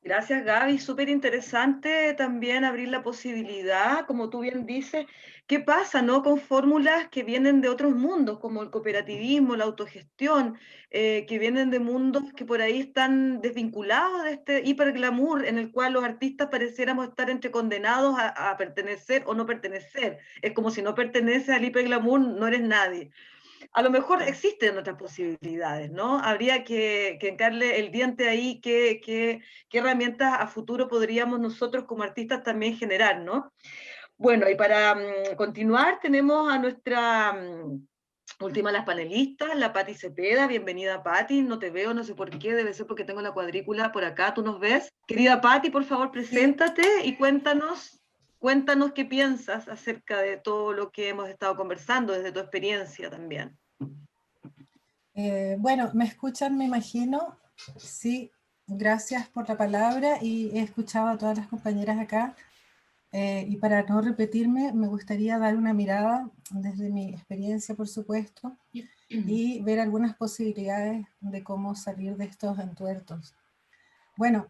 Gracias, Gaby. Súper interesante también abrir la posibilidad, como tú bien dices, qué pasa, ¿no? Con fórmulas que vienen de otros mundos, como el cooperativismo, la autogestión, que vienen de mundos que por ahí están desvinculados de este hiperglamour en el cual los artistas pareciéramos estar entre condenados a pertenecer o no pertenecer. Es como si no perteneces al hiperglamour, no eres nadie. A lo mejor existen otras posibilidades, ¿no? Habría que encarle el diente ahí, qué herramientas a futuro podríamos nosotros como artistas también generar, ¿no? Bueno, y para continuar tenemos a nuestra última, las panelistas, la Pati Cepeda. Bienvenida, Pati. No te veo, no sé por qué, debe ser porque tengo la cuadrícula por acá, ¿tú nos ves? Querida Pati, por favor, preséntate y cuéntanos qué piensas acerca de todo lo que hemos estado conversando, desde tu experiencia también. Bueno, ¿me escuchan, me imagino? Sí, gracias por la palabra, y he escuchado a todas las compañeras acá, y para no repetirme, me gustaría dar una mirada desde mi experiencia, por supuesto, y ver algunas posibilidades de cómo salir de estos entuertos. Bueno,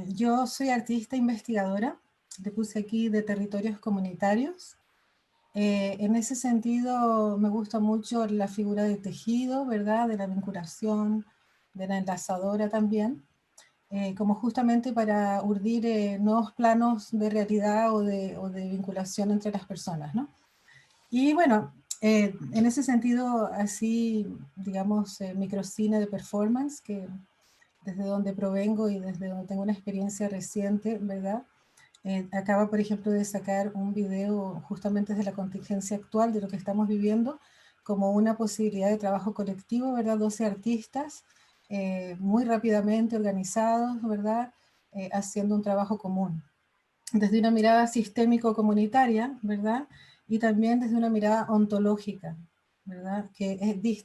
yo soy artista investigadora, le puse aquí de territorios comunitarios. En ese sentido me gusta mucho la figura de tejido, ¿verdad? De la vinculación, de la enlazadora también, como justamente para urdir nuevos planos de realidad o de vinculación entre las personas, ¿no? Y bueno, en ese sentido, así, digamos, microcine de performance, que desde donde provengo y desde donde tengo una experiencia reciente, ¿verdad? Acaba, por ejemplo, de sacar un video justamente de la contingencia actual, de lo que estamos viviendo, como una posibilidad de trabajo colectivo, ¿verdad? 12 artistas, muy rápidamente organizados, ¿verdad? Haciendo un trabajo común, desde una mirada sistémico-comunitaria, ¿verdad? Y también desde una mirada ontológica, ¿verdad? Que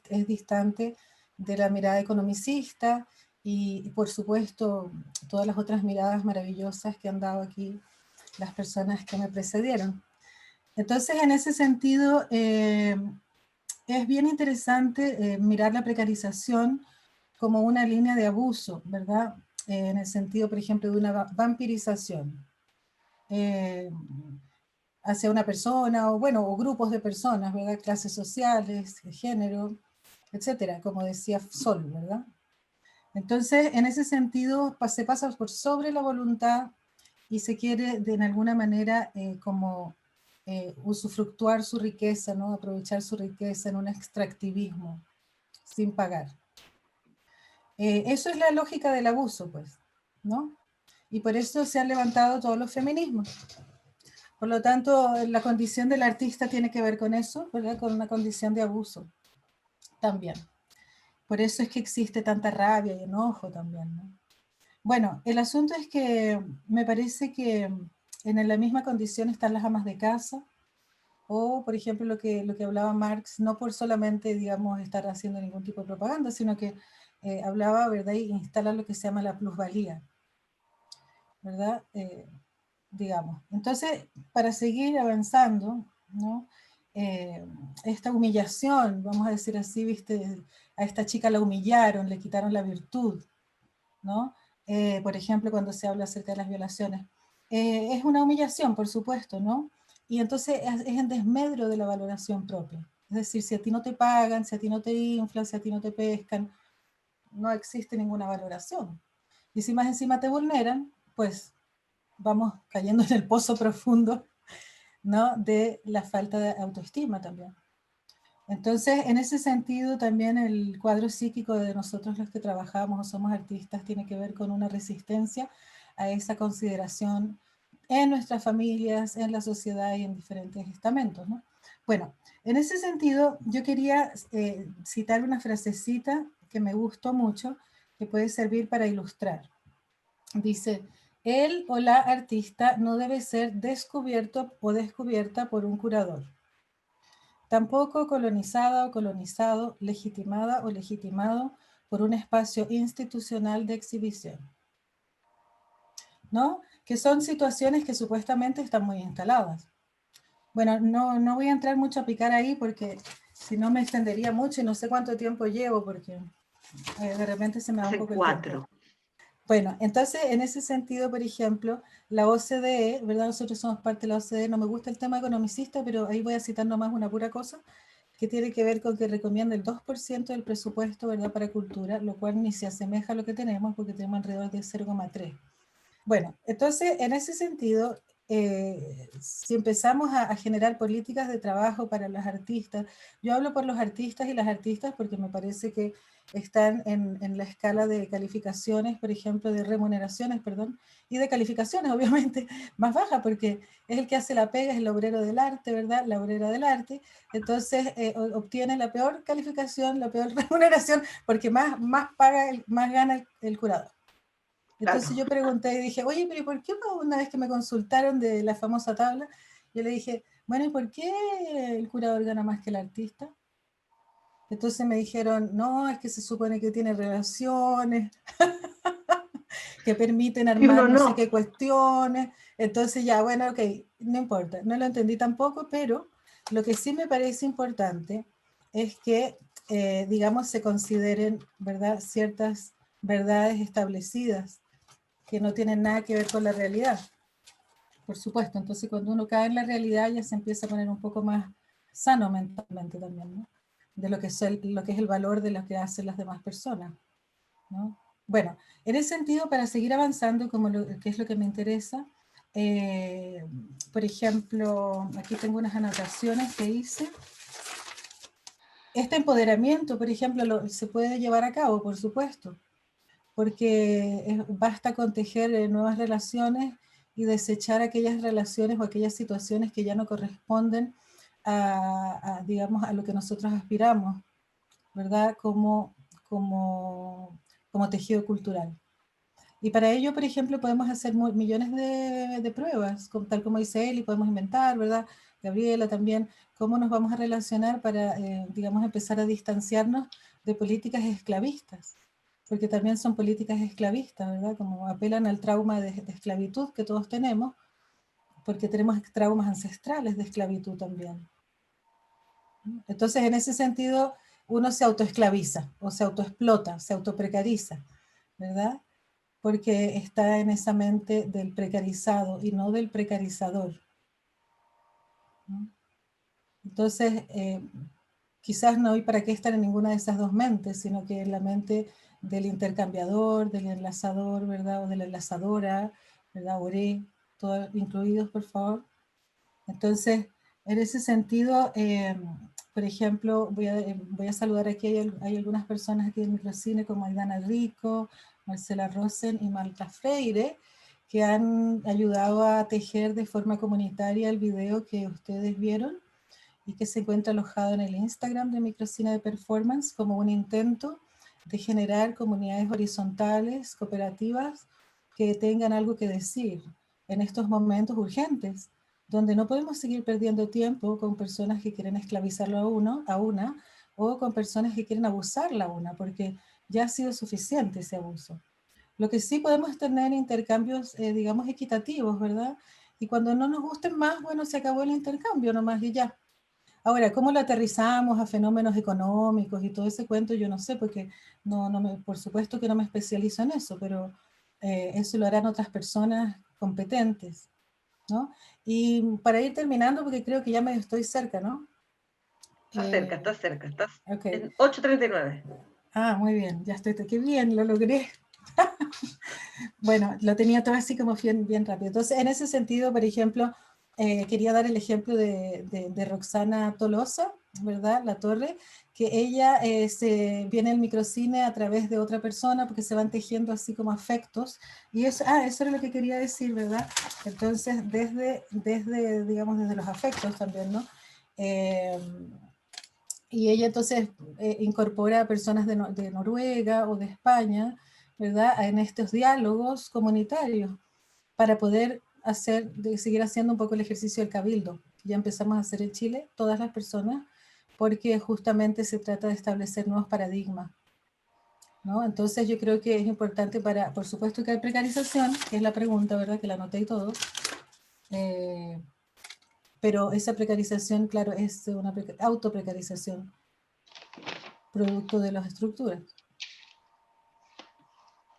es distante de la mirada economicista, y por supuesto todas las otras miradas maravillosas que han dado aquí las personas que me precedieron. Entonces, en ese sentido, es bien interesante mirar la precarización como una línea de abuso, ¿verdad? En el sentido, por ejemplo, de una vampirización hacia una persona, o bueno, o grupos de personas, ¿verdad? Clases sociales, género, etcétera, como decía Sol, ¿verdad? Entonces, en ese sentido, se pasa por sobre la voluntad y se quiere de alguna manera como usufructuar su riqueza, ¿no? Aprovechar su riqueza en un extractivismo sin pagar. Eso es la lógica del abuso, pues, ¿no? Y por eso se han levantado todos los feminismos. Por lo tanto, la condición del artista tiene que ver con eso, ¿verdad? Con una condición de abuso también. Por eso es que existe tanta rabia y enojo también, ¿no? Bueno, el asunto es que me parece que en la misma condición están las amas de casa, o por ejemplo lo que hablaba Marx, no por solamente, digamos, estar haciendo ningún tipo de propaganda, sino que hablaba, ¿verdad? Y instala lo que se llama la plusvalía, ¿verdad? Digamos. Entonces, para seguir avanzando, ¿no? Esta humillación, vamos a decir así, ¿viste? A esta chica la humillaron, le quitaron la virtud, ¿no? Por ejemplo, cuando se habla acerca de las violaciones. Es una humillación, por supuesto, ¿no? Y entonces es en desmedro de la valoración propia. Es decir, si a ti no te pagan, si a ti no te inflan, si a ti no te pescan, no existe ninguna valoración. Y si más encima te vulneran, pues vamos cayendo en el pozo profundo, ¿no? De la falta de autoestima también. Entonces, en ese sentido, también el cuadro psíquico de nosotros los que trabajamos o somos artistas tiene que ver con una resistencia a esa consideración en nuestras familias, en la sociedad y en diferentes estamentos, ¿no? Bueno, en ese sentido, yo quería citar una frasecita que me gustó mucho, que puede servir para ilustrar. Dice, él o la artista no debe ser descubierto o descubierta por un curador. Tampoco colonizada o colonizado, legitimada o legitimado por un espacio institucional de exhibición, ¿no? Que son situaciones que supuestamente están muy instaladas. Bueno, no voy a entrar mucho a picar ahí porque si no me extendería mucho y no sé cuánto tiempo llevo porque de repente se me va un poco el tiempo. Bueno, entonces en ese sentido, por ejemplo, la OCDE, ¿verdad? Nosotros somos parte de la OCDE, no me gusta el tema economicista, pero ahí voy a citar nomás una pura cosa, que tiene que ver con que recomienda el 2% del presupuesto, ¿verdad?, para cultura, lo cual ni se asemeja a lo que tenemos, porque tenemos alrededor de 0,3. Bueno, entonces, en ese sentido, si empezamos a generar políticas de trabajo para los artistas, yo hablo por los artistas y las artistas porque me parece que están en la escala de calificaciones, por ejemplo, de remuneraciones, perdón, y de calificaciones, obviamente, más baja, porque es el que hace la pega, es el obrero del arte, ¿verdad? La obrera del arte, entonces obtiene la peor calificación, la peor remuneración, porque más paga, más gana el curador. Entonces yo pregunté y dije, oye, pero ¿por qué una vez que me consultaron de la famosa tabla, yo le dije, bueno, ¿y por qué el curador gana más que el artista? Entonces me dijeron, no, es que se supone que tiene relaciones, que permiten armar no sé qué cuestiones. Entonces ya, bueno, ok, no importa, no lo entendí tampoco, pero lo que sí me parece importante es que, digamos, se consideren, ¿verdad?, ciertas verdades establecidas que no tienen nada que ver con la realidad, por supuesto. Entonces cuando uno cae en la realidad ya se empieza a poner un poco más sano mentalmente también, ¿no? De lo que es el valor de lo que hacen las demás personas, ¿no? Bueno, en ese sentido, para seguir avanzando, que es lo que me interesa, por ejemplo, aquí tengo unas anotaciones que hice. Este empoderamiento, por ejemplo, se puede llevar a cabo, por supuesto, porque basta con tejer nuevas relaciones y desechar aquellas relaciones o aquellas situaciones que ya no corresponden digamos, a lo que nosotros aspiramos, ¿verdad? Como tejido cultural. Y para ello, por ejemplo, podemos hacer millones de pruebas, tal como dice él, y podemos inventar, ¿verdad? Gabriela también, cómo nos vamos a relacionar para, digamos, empezar a distanciarnos de políticas esclavistas, porque también son políticas esclavistas, ¿verdad? Como apelan al trauma de esclavitud que todos tenemos, porque tenemos traumas ancestrales de esclavitud también. Entonces, en ese sentido, uno se autoesclaviza, o se autoexplota, se autoprecariza, ¿verdad? Porque está en esa mente del precarizado y no del precarizador. Entonces, quizás no hay para qué estar en ninguna de esas dos mentes, sino que en la mente del intercambiador, del enlazador, ¿verdad? O de la enlazadora, ¿verdad? Oré, todos incluidos, por favor. Entonces, en ese sentido, por ejemplo, voy a saludar aquí, hay algunas personas aquí en Microcine como Aidana Rico, Marcela Rosen y Malta Freire, que han ayudado a tejer de forma comunitaria el video que ustedes vieron y que se encuentra alojado en el Instagram de Microcine de Performance como un intento de generar comunidades horizontales, cooperativas, que tengan algo que decir en estos momentos urgentes, donde no podemos seguir perdiendo tiempo con personas que quieren esclavizarlo a una, o con personas que quieren abusarla a una, porque ya ha sido suficiente ese abuso. Lo que sí podemos tener intercambios, digamos, equitativos, ¿verdad? Y cuando no nos gusten más, bueno, se acabó el intercambio nomás y ya. Ahora, ¿cómo lo aterrizamos a fenómenos económicos y todo ese cuento? Yo no sé, porque por supuesto que no me especializo en eso, pero eso lo harán otras personas competentes, ¿no? Y para ir terminando, porque creo que ya me estoy cerca, ¿no? Estás cerca, estás Okay. en 8:39. Ah, muy bien, ya estoy, qué bien, lo logré. Bueno, lo tenía todo así como bien rápido. Entonces, en ese sentido, por ejemplo, quería dar el ejemplo de Roxana Tolosa, ¿verdad? La Torre, que ella viene al microcine a través de otra persona porque se van tejiendo así como afectos. Y eso era lo que quería decir, ¿verdad? Entonces, digamos, desde los afectos también, ¿no? Y ella entonces incorpora a personas de Noruega o de España, ¿verdad? En estos diálogos comunitarios para poder seguir haciendo un poco el ejercicio del cabildo, que ya empezamos a hacer en Chile, todas las personas, porque justamente se trata de establecer nuevos paradigmas, ¿no? Entonces yo creo que es importante por supuesto que hay precarización, que es la pregunta, ¿verdad? Que la anoté y todo, pero esa precarización, claro, es una autoprecarización, producto de las estructuras.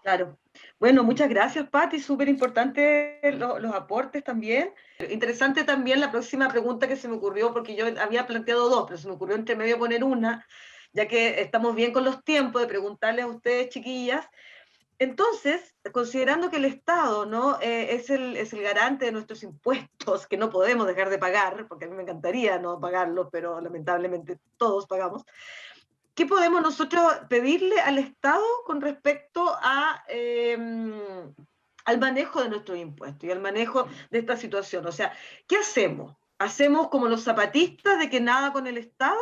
Claro. Bueno, muchas gracias, Patti. Súper importante los aportes también. Interesante también la próxima pregunta que se me ocurrió, porque yo había planteado dos, pero se me ocurrió entre medio poner una, ya que estamos bien con los tiempos de preguntarles a ustedes, chiquillas. Entonces, considerando que el Estado, ¿no? Es el garante de nuestros impuestos, que no podemos dejar de pagar, porque a mí me encantaría no pagarlos, pero lamentablemente todos pagamos. ¿Qué podemos nosotros pedirle al Estado con respecto al manejo de nuestros impuestos y al manejo de esta situación? O sea, ¿qué hacemos? ¿Hacemos como los zapatistas de que nada con el Estado?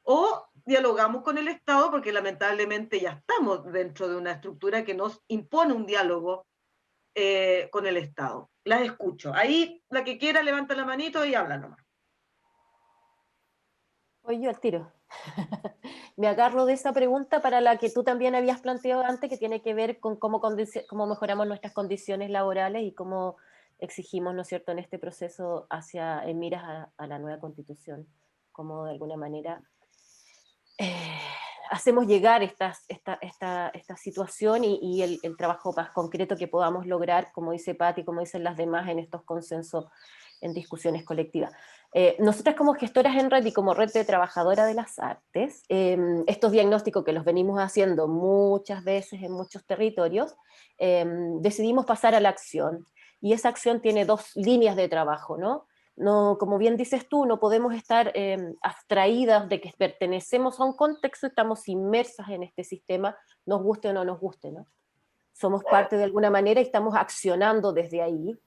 ¿O dialogamos con el Estado? Porque lamentablemente ya estamos dentro de una estructura que nos impone un diálogo con el Estado. Las escucho. Ahí la que quiera levanta la manito y habla nomás. Voy yo al tiro. Me agarro de esa pregunta para la que tú también habías planteado antes, que tiene que ver con cómo mejoramos nuestras condiciones laborales y cómo exigimos, ¿no es cierto?, en este proceso en miras a la nueva Constitución, cómo de alguna manera hacemos llegar esta situación y el trabajo más concreto que podamos lograr, como dice Patti, como dicen las demás, en estos consensos, en discusiones colectivas. Nosotras como gestoras en red y como red de trabajadora de las artes, estos diagnósticos que los venimos haciendo muchas veces en muchos territorios, decidimos pasar a la acción. Y esa acción tiene dos líneas de trabajo, ¿no? No, como bien dices tú, no podemos estar abstraídas de que pertenecemos a un contexto, estamos inmersas en este sistema, nos guste o no nos guste, ¿no? Somos parte de alguna manera y estamos accionando desde ahí,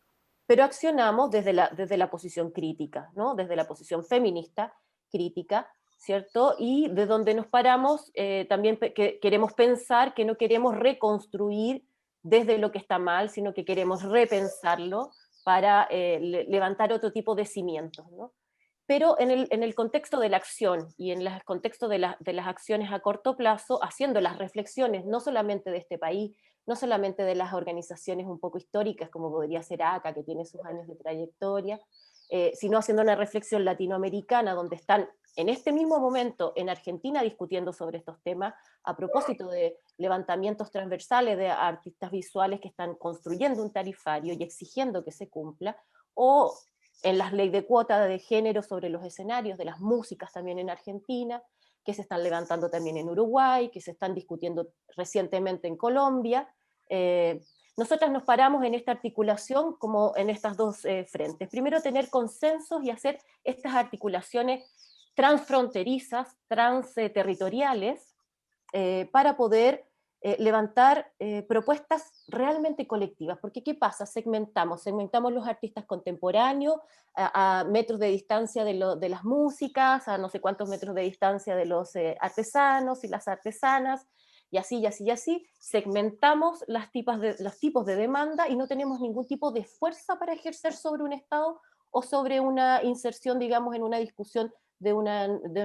pero accionamos desde la posición crítica, ¿no? Desde la posición feminista crítica, ¿cierto? Y de donde nos paramos, también queremos pensar que no queremos reconstruir desde lo que está mal, sino que queremos repensarlo para levantar otro tipo de cimientos, ¿no? Pero en el contexto de la acción y en el contexto de las acciones a corto plazo, haciendo las reflexiones no solamente de este país, no solamente de las organizaciones un poco históricas, como podría ser ACA, que tiene sus años de trayectoria, sino haciendo una reflexión latinoamericana, donde están en este mismo momento en Argentina discutiendo sobre estos temas, a propósito de levantamientos transversales de artistas visuales que están construyendo un tarifario y exigiendo que se cumpla, o en las leyes de cuota de género sobre los escenarios de las músicas también en Argentina, que se están levantando también en Uruguay, que se están discutiendo recientemente en Colombia. Nosotras nos paramos en esta articulación como en estas dos frentes. Primero, tener consensos y hacer estas articulaciones transfronterizas, transterritoriales, para poder levantar propuestas realmente colectivas, porque ¿qué pasa? Segmentamos los artistas contemporáneos a metros de distancia de las músicas, a no sé cuántos metros de distancia de los artesanos y las artesanas, y así, y así, y así, segmentamos los tipos de demanda y no tenemos ningún tipo de fuerza para ejercer sobre un Estado o sobre una inserción, digamos, en una discusión de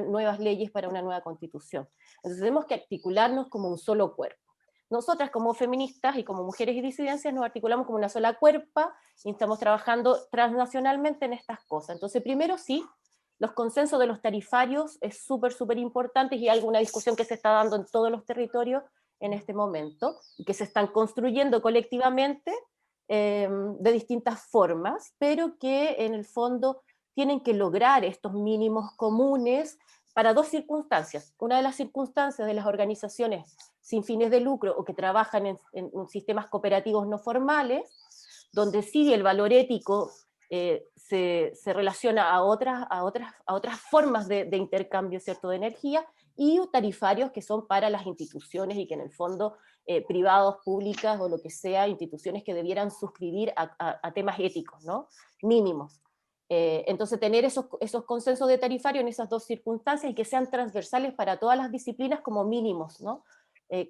nuevas leyes para una nueva constitución. Entonces tenemos que articularnos como un solo cuerpo. Nosotras como feministas y como mujeres y disidencias nos articulamos como una sola cuerpa y estamos trabajando transnacionalmente en estas cosas. Entonces primero sí, los consensos de los tarifarios es súper, súper importante y hay alguna discusión que se está dando en todos los territorios en este momento y que se están construyendo colectivamente de distintas formas, pero que en el fondo tienen que lograr estos mínimos comunes para dos circunstancias. Una de las circunstancias de las organizaciones sin fines de lucro o que trabajan en sistemas cooperativos no formales, donde sí el valor ético se relaciona a otras formas de intercambio, ¿cierto?, de energía, y tarifarios que son para las instituciones y que en el fondo privados, públicas o lo que sea, instituciones que debieran suscribir a temas éticos, ¿no?, mínimos. Entonces tener esos consensos de tarifario en esas dos circunstancias y que sean transversales para todas las disciplinas como mínimos, ¿no?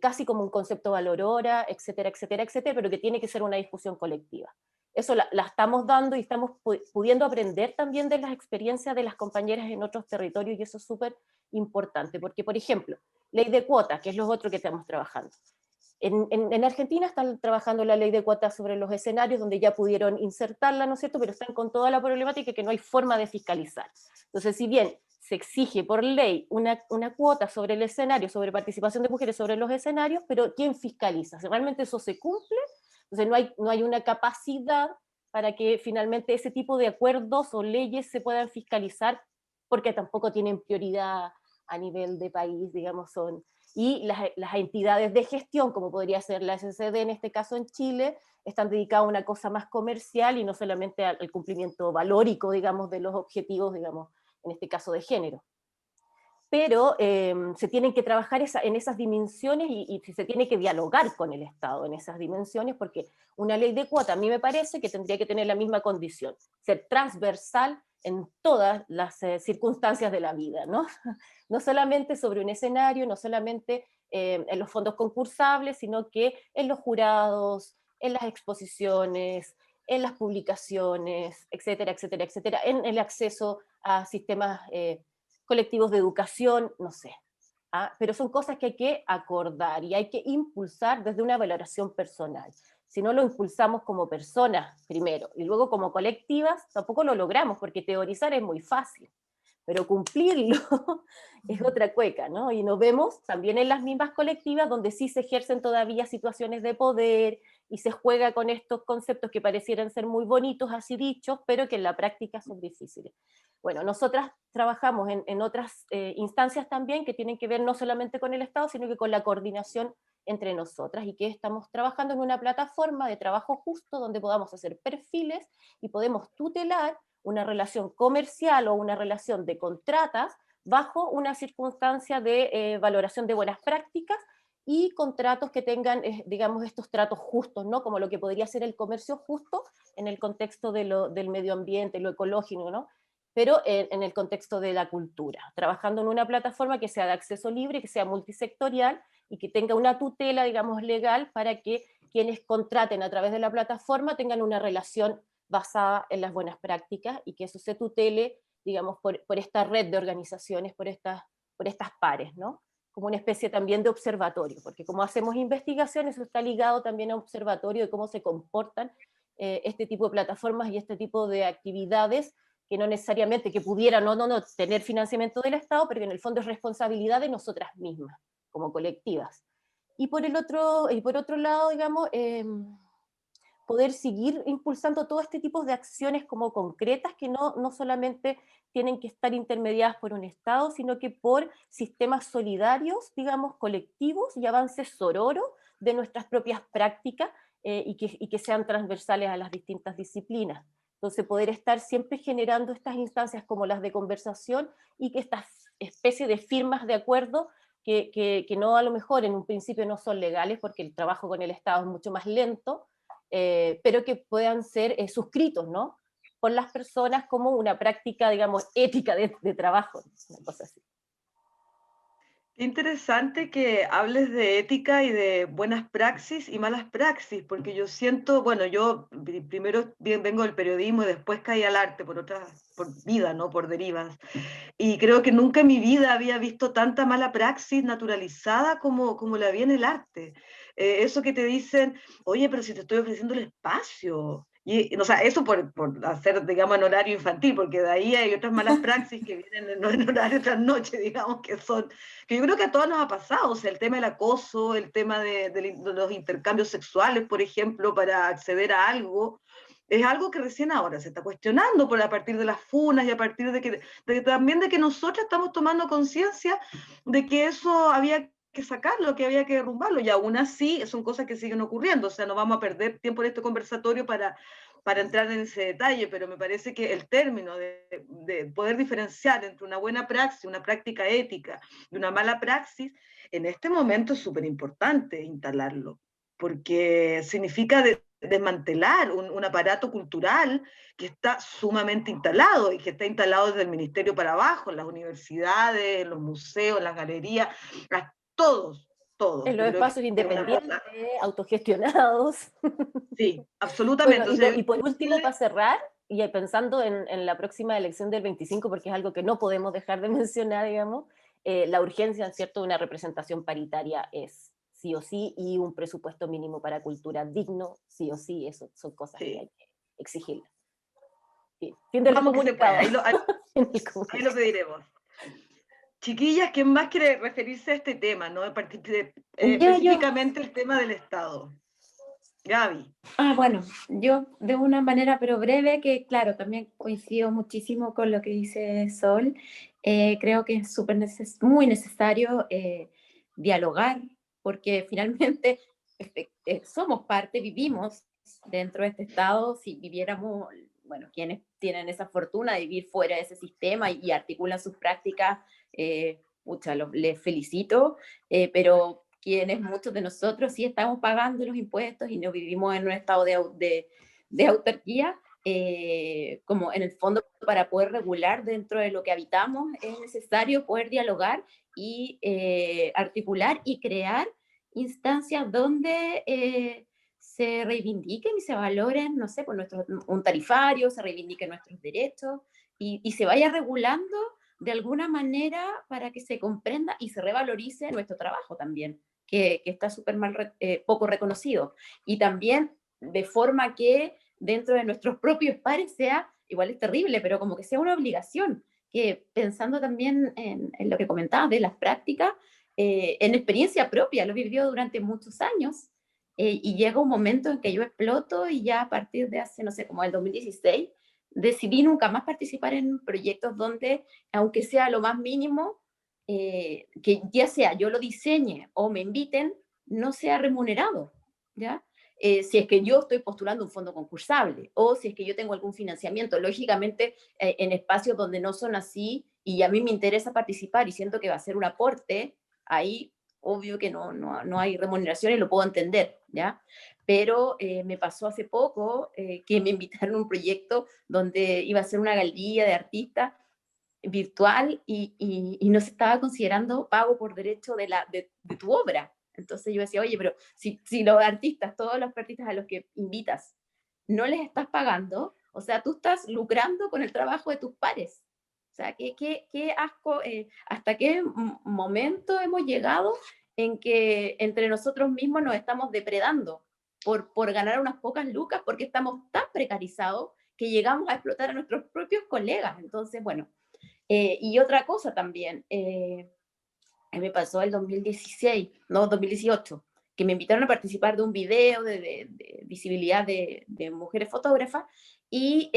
Casi como un concepto valor hora, etcétera, etcétera, etcétera, pero que tiene que ser una discusión colectiva. Eso la estamos dando y estamos pudiendo aprender también de las experiencias de las compañeras en otros territorios y eso es súper importante, porque por ejemplo, ley de cuotas, que es lo otro que estamos trabajando. En Argentina están trabajando la ley de cuotas sobre los escenarios, donde ya pudieron insertarla, ¿no es cierto?, pero están con toda la problemática que no hay forma de fiscalizar. Entonces, si bien se exige por ley una cuota sobre el escenario, sobre participación de mujeres sobre los escenarios, pero ¿quién fiscaliza? Si realmente eso se cumple, entonces no hay una capacidad para que finalmente ese tipo de acuerdos o leyes se puedan fiscalizar, porque tampoco tienen prioridad a nivel de país, digamos, y las entidades de gestión, como podría ser la SCD en este caso en Chile, están dedicadas a una cosa más comercial y no solamente al cumplimiento valórico, digamos, de los objetivos, digamos, en este caso de género. Pero se tienen que trabajar en esas dimensiones y se tiene que dialogar con el Estado en esas dimensiones, porque una ley de cuota a mí me parece que tendría que tener la misma condición, ser transversal en todas las circunstancias de la vida, ¿no? No solamente sobre un escenario, no solamente en los fondos concursables, sino que en los jurados, en las exposiciones, en las publicaciones, etcétera, etcétera, etcétera, en el acceso a sistemas colectivos de educación, no sé. Pero son cosas que hay que acordar y hay que impulsar desde una valoración personal. Si no lo impulsamos como personas primero y luego como colectivas, tampoco lo logramos, porque teorizar es muy fácil, pero cumplirlo es otra cueca, ¿no? Y nos vemos también en las mismas colectivas donde sí se ejercen todavía situaciones de poder y se juega con estos conceptos que parecieran ser muy bonitos, así dichos, pero que en la práctica son difíciles. Bueno, nosotras trabajamos en otras instancias también que tienen que ver no solamente con el Estado, sino que con la coordinación entre nosotras y que estamos trabajando en una plataforma de trabajo justo donde podamos hacer perfiles y podemos tutelar una relación comercial o una relación de contratas bajo una circunstancia de valoración de buenas prácticas y contratos que tengan, digamos, estos tratos justos, ¿no? Como lo que podría ser el comercio justo en el contexto del medio ambiente, lo ecológico, ¿no? Pero en el contexto de la cultura, trabajando en una plataforma que sea de acceso libre, que sea multisectorial y que tenga una tutela, digamos, legal para que quienes contraten a través de la plataforma tengan una relación basada en las buenas prácticas y que eso se tutele, digamos, por esta red de organizaciones, por estas pares, ¿no? Como una especie también de observatorio, porque como hacemos investigación, eso está ligado también a un observatorio de cómo se comportan este tipo de plataformas y este tipo de actividades que no necesariamente que pudieran no tener financiamiento del Estado, pero que en el fondo es responsabilidad de nosotras mismas, como colectivas. Y por otro lado, digamos, poder seguir impulsando todo este tipo de acciones como concretas que no solamente tienen que estar intermediadas por un Estado, sino que por sistemas solidarios, digamos, colectivos y avances sororos de nuestras propias prácticas y que sean transversales a las distintas disciplinas. Entonces, poder estar siempre generando estas instancias como las de conversación y que estas especies de firmas de acuerdo que no, a lo mejor en un principio no son legales porque el trabajo con el Estado es mucho más lento, pero que puedan ser suscritos, ¿no?, por las personas como una práctica, digamos, ética de trabajo, una cosa así. Qué interesante que hables de ética y de buenas praxis y malas praxis, porque yo siento, bueno, yo primero vengo del periodismo y después caí al arte por vida, ¿no? Por derivas. Y creo que nunca en mi vida había visto tanta mala praxis naturalizada como la vi en el arte. Eso que te dicen, oye, pero si te estoy ofreciendo el espacio. O sea, eso por hacer, digamos, en horario infantil, porque de ahí hay otras malas praxis que vienen en horario trasnoche, digamos, que yo creo que a todos nos ha pasado. O sea, el tema del acoso, el tema de los intercambios sexuales, por ejemplo, para acceder a algo, es algo que recién ahora se está cuestionando a partir de las funas y a partir también de que nosotros estamos tomando conciencia de que eso había que sacarlo, que había que derrumbarlo, y aún así son cosas que siguen ocurriendo. O sea, no vamos a perder tiempo en este conversatorio para entrar en ese detalle, pero me parece que el término de poder diferenciar entre una buena praxis, una práctica ética y una mala praxis, en este momento es súper importante instalarlo, porque significa desmantelar un aparato cultural que está sumamente instalado y que está instalado desde el ministerio para abajo, en las universidades, en los museos, en las galerías, todos. En Yo los creo que espacios es una independientes, cosa. autogestionados. Sí, Bueno, absolutamente. O y sea, por último, para cerrar, y pensando en la próxima elección del 25, porque es algo que no podemos dejar de mencionar, digamos, la urgencia, ¿cierto?, de una representación paritaria es sí o sí, y un presupuesto mínimo para cultura digno, sí o sí, eso son cosas que hay sí. que exigirlas. Sí. Fin del Vamos que se puede, comunicado. ahí lo pediremos. Chiquillas, ¿quién más quiere referirse a este tema, ¿no? Yo. Específicamente el tema del Estado. Gaby. Bueno, yo de una manera pero breve, que claro, también coincido muchísimo con lo que dice Sol. Creo que es muy necesario dialogar, porque finalmente somos parte, vivimos dentro de este Estado. Si viviéramos, bueno, quienes tienen esa fortuna de vivir fuera de ese sistema y articulan sus prácticas, les felicito, pero quienes muchos de nosotros sí estamos pagando los impuestos y no vivimos en un estado de autarquía, como en el fondo para poder regular dentro de lo que habitamos es necesario poder dialogar y articular y crear instancias donde se reivindiquen y se valoren, no sé, por un tarifario, se reivindiquen nuestros derechos y se vaya regulando de alguna manera para que se comprenda y se revalorice nuestro trabajo también, que está súper poco reconocido. Y también de forma que dentro de nuestros propios pares sea, igual es terrible, pero como que sea una obligación, que pensando también en lo que comentabas de las prácticas, en experiencia propia, lo vivió durante muchos años, y llega un momento en que yo exploto y ya a partir de hace, no sé, como el 2016, decidí nunca más participar en proyectos donde, aunque sea lo más mínimo, que ya sea yo lo diseñe o me inviten, no sea remunerado, ¿ya? Si es que yo estoy postulando un fondo concursable o si es que yo tengo algún financiamiento, lógicamente en espacios donde no son así y a mí me interesa participar y siento que va a ser un aporte, ahí obvio que no hay remuneración y lo puedo entender, ¿ya? Pero me pasó hace poco que me invitaron a un proyecto donde iba a ser una galería de artistas virtual y no se estaba considerando pago por derecho de tu obra. Entonces yo decía, oye, pero si los artistas, todos los artistas a los que invitas, no les estás pagando, o sea, tú estás lucrando con el trabajo de tus pares. O sea, qué asco, hasta qué momento hemos llegado en que entre nosotros mismos nos estamos depredando por ganar unas pocas lucas, porque estamos tan precarizados que llegamos a explotar a nuestros propios colegas. Entonces, bueno, y otra cosa también, me pasó el 2018, que me invitaron a participar de un video de visibilidad de mujeres fotógrafas y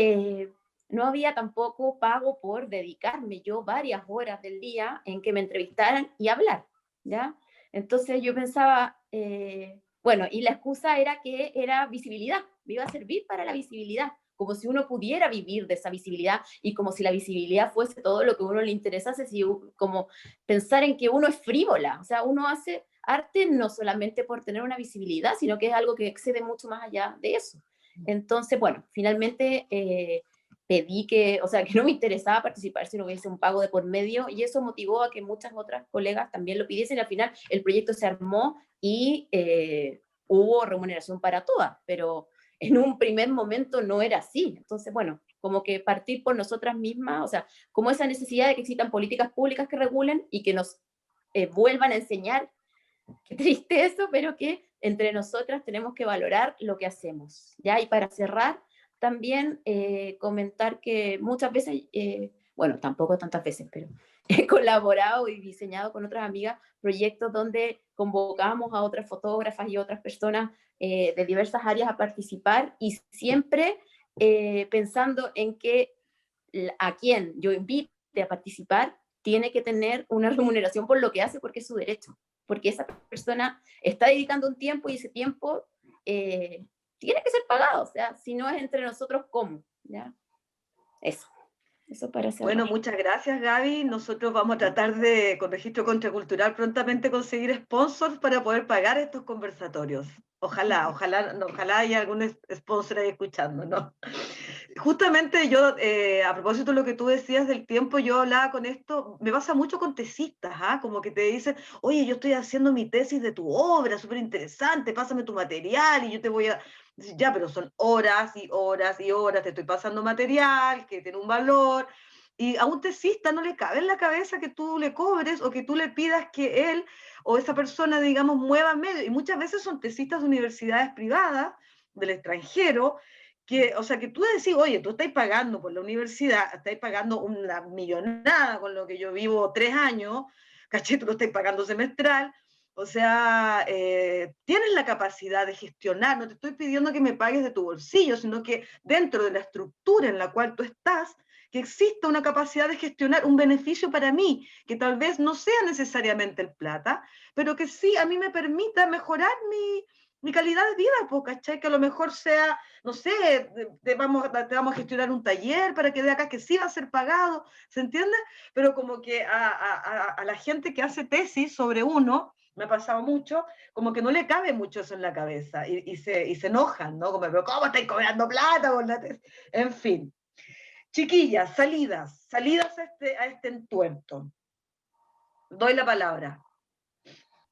no había tampoco pago por dedicarme yo varias horas del día en que me entrevistaran y hablar, ¿ya? Entonces yo pensaba, bueno, y la excusa era que era visibilidad, me iba a servir para la visibilidad, como si uno pudiera vivir de esa visibilidad y como si la visibilidad fuese todo lo que a uno le interesase, como pensar en que uno es frívola, o sea, uno hace arte no solamente por tener una visibilidad, sino que es algo que excede mucho más allá de eso. Entonces, bueno, finalmente pedí que, o sea, que no me interesaba participar si no hubiese un pago de por medio, y eso motivó a que muchas otras colegas también lo pidiesen, y al final el proyecto se armó y hubo remuneración para todas, pero en un primer momento no era así. Entonces, bueno, como que partir por nosotras mismas, o sea, como esa necesidad de que existan políticas públicas que regulen y que nos vuelvan a enseñar, qué triste eso, pero que entre nosotras tenemos que valorar lo que hacemos, ¿ya? Y para cerrar, también comentar que muchas veces, bueno, tampoco tantas veces, pero he colaborado y diseñado con otras amigas proyectos donde convocamos a otras fotógrafas y otras personas de diversas áreas a participar, y siempre pensando en que a quien yo invite a participar tiene que tener una remuneración por lo que hace, porque es su derecho, porque esa persona está dedicando un tiempo y ese tiempo tiene que ser pagado, o sea, si no es entre nosotros, ¿cómo? ¿Ya? Eso para cerrar. Bueno, muchas gracias, Gaby. Nosotros vamos a tratar de, con Registro Contracultural, prontamente conseguir sponsors para poder pagar estos conversatorios. Ojalá haya algún sponsor ahí escuchando, ¿no? Justamente yo, a propósito de lo que tú decías del tiempo, yo hablaba con esto, me pasa mucho con tesistas, como que te dicen, oye, yo estoy haciendo mi tesis de tu obra, súper interesante, pásame tu material y yo te voy a... Ya, pero son horas y horas y horas, te estoy pasando material que tiene un valor, y a un tesista no le cabe en la cabeza que tú le cobres o que tú le pidas que él o esa persona, digamos, mueva medio. Y muchas veces son tesistas de universidades privadas, del extranjero, que, o sea, que tú decís, oye, tú estás pagando por la universidad, estás pagando una millonada con lo que yo vivo 3 años, ¿caché? Tú lo estás pagando semestral, o sea, tienes la capacidad de gestionar, no te estoy pidiendo que me pagues de tu bolsillo, sino que dentro de la estructura en la cual tú estás, que exista una capacidad de gestionar un beneficio para mí, que tal vez no sea necesariamente el plata, pero que sí a mí me permita mejorar mi calidad de vida, ¿cachai? Que a lo mejor sea, no sé, te vamos a gestionar un taller para que de acá que sí va a ser pagado, ¿se entiende? Pero como que a la gente que hace tesis sobre uno, me ha pasado mucho, como que no le cabe mucho eso en la cabeza y se enojan, ¿no? Como, pero ¿cómo estáis cobrando plata por la tesis? En fin. Chiquillas, salidas a este entuerto. Doy la palabra.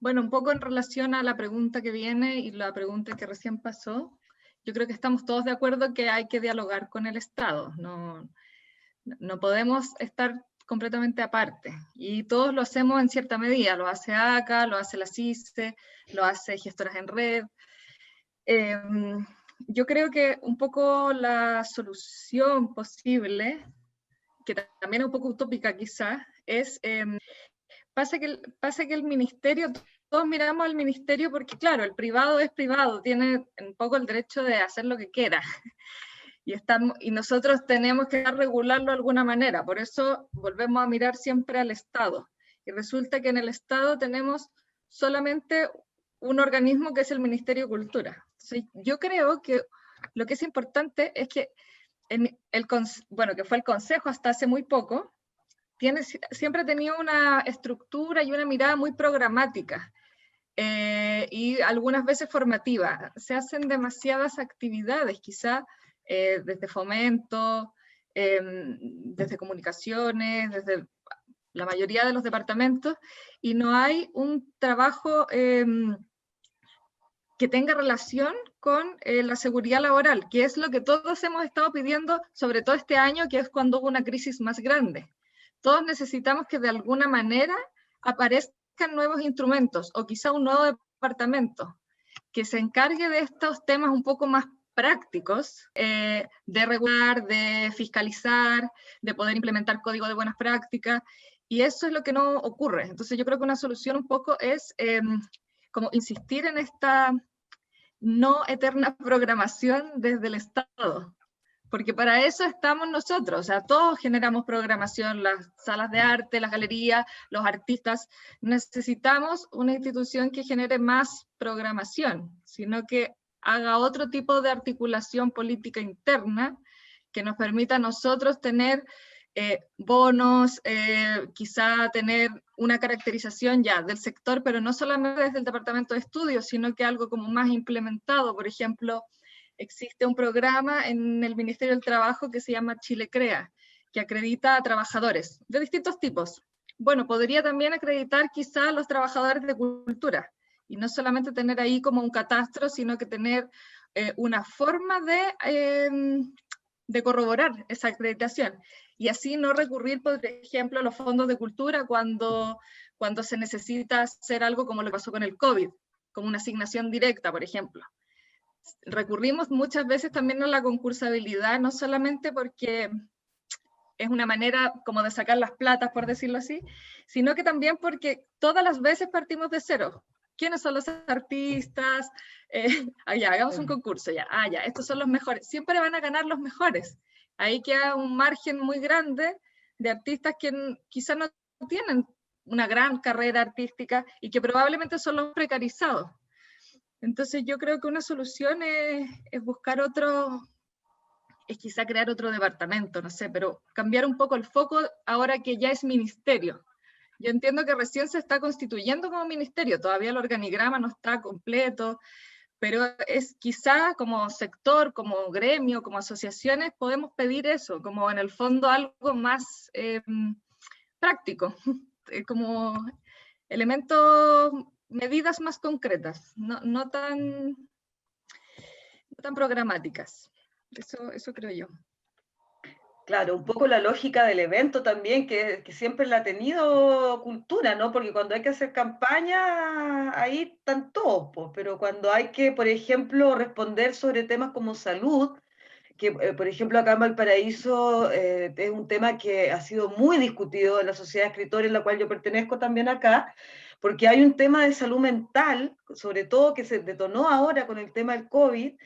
Bueno, un poco en relación a la pregunta que viene y la pregunta que recién pasó, yo creo que estamos todos de acuerdo que hay que dialogar con el Estado. No podemos estar completamente aparte. Y todos lo hacemos en cierta medida. Lo hace ACA, lo hace la CICE, lo hace Gestoras en Red. Yo creo que un poco la solución posible, que también es un poco utópica quizás, es... Pasa que el ministerio, todos miramos al ministerio porque, claro, el privado es privado, tiene un poco el derecho de hacer lo que quiera. Y nosotros tenemos que regularlo de alguna manera, por eso volvemos a mirar siempre al Estado. Y resulta que en el Estado tenemos solamente un organismo que es el Ministerio de Cultura. Entonces, yo creo que lo que es importante es que, que fue el Consejo hasta hace muy poco, siempre ha tenido una estructura y una mirada muy programática y algunas veces formativa. Se hacen demasiadas actividades, quizá desde fomento, desde comunicaciones, desde la mayoría de los departamentos, y no hay un trabajo que tenga relación con la seguridad laboral, que es lo que todos hemos estado pidiendo, sobre todo este año, que es cuando hubo una crisis más grande. Todos necesitamos que de alguna manera aparezcan nuevos instrumentos o quizá un nuevo departamento que se encargue de estos temas un poco más prácticos, de regular, de fiscalizar, de poder implementar código de buenas prácticas, y eso es lo que no ocurre. Entonces yo creo que una solución un poco es como insistir en esta no eterna programación desde el Estado, porque para eso estamos nosotros, o sea, todos generamos programación, las salas de arte, las galerías, los artistas. Necesitamos una institución que genere más programación, sino que haga otro tipo de articulación política interna que nos permita a nosotros tener bonos, quizá tener una caracterización ya del sector, pero no solamente desde el Departamento de Estudios, sino que algo como más implementado. Por ejemplo, existe un programa en el Ministerio del Trabajo que se llama Chile Crea, que acredita a trabajadores de distintos tipos. Bueno, podría también acreditar quizá a los trabajadores de cultura, y no solamente tener ahí como un catastro, sino que tener una forma de corroborar esa acreditación, y así no recurrir, por ejemplo, a los fondos de cultura cuando se necesita hacer algo como lo que pasó con el COVID, como una asignación directa, por ejemplo. Recurrimos muchas veces también a la concursabilidad, no solamente porque es una manera como de sacar las platas, por decirlo así, sino que también porque todas las veces partimos de cero. ¿Quiénes son los artistas? Ya, hagamos un concurso, ya, ya, estos son los mejores. Siempre van a ganar los mejores. Ahí queda un margen muy grande de artistas que quizás no tienen una gran carrera artística y que probablemente son los precarizados. Entonces yo creo que una solución es buscar es quizá crear otro departamento, no sé, pero cambiar un poco el foco ahora que ya es ministerio. Yo entiendo que recién se está constituyendo como ministerio, todavía el organigrama no está completo, pero es quizá como sector, como gremio, como asociaciones, podemos pedir eso, como en el fondo algo más práctico, como elementos, medidas más concretas, no tan programáticas. Eso creo yo. Claro, un poco la lógica del evento también, que siempre la ha tenido cultura, ¿no? Porque cuando hay que hacer campaña, ahí están todos, pues, pero cuando hay que, por ejemplo, responder sobre temas como salud, que, por ejemplo, acá en Valparaíso es un tema que ha sido muy discutido en la Sociedad de Escritores, en la cual yo pertenezco también acá, porque hay un tema de salud mental, sobre todo que se detonó ahora con el tema del COVID,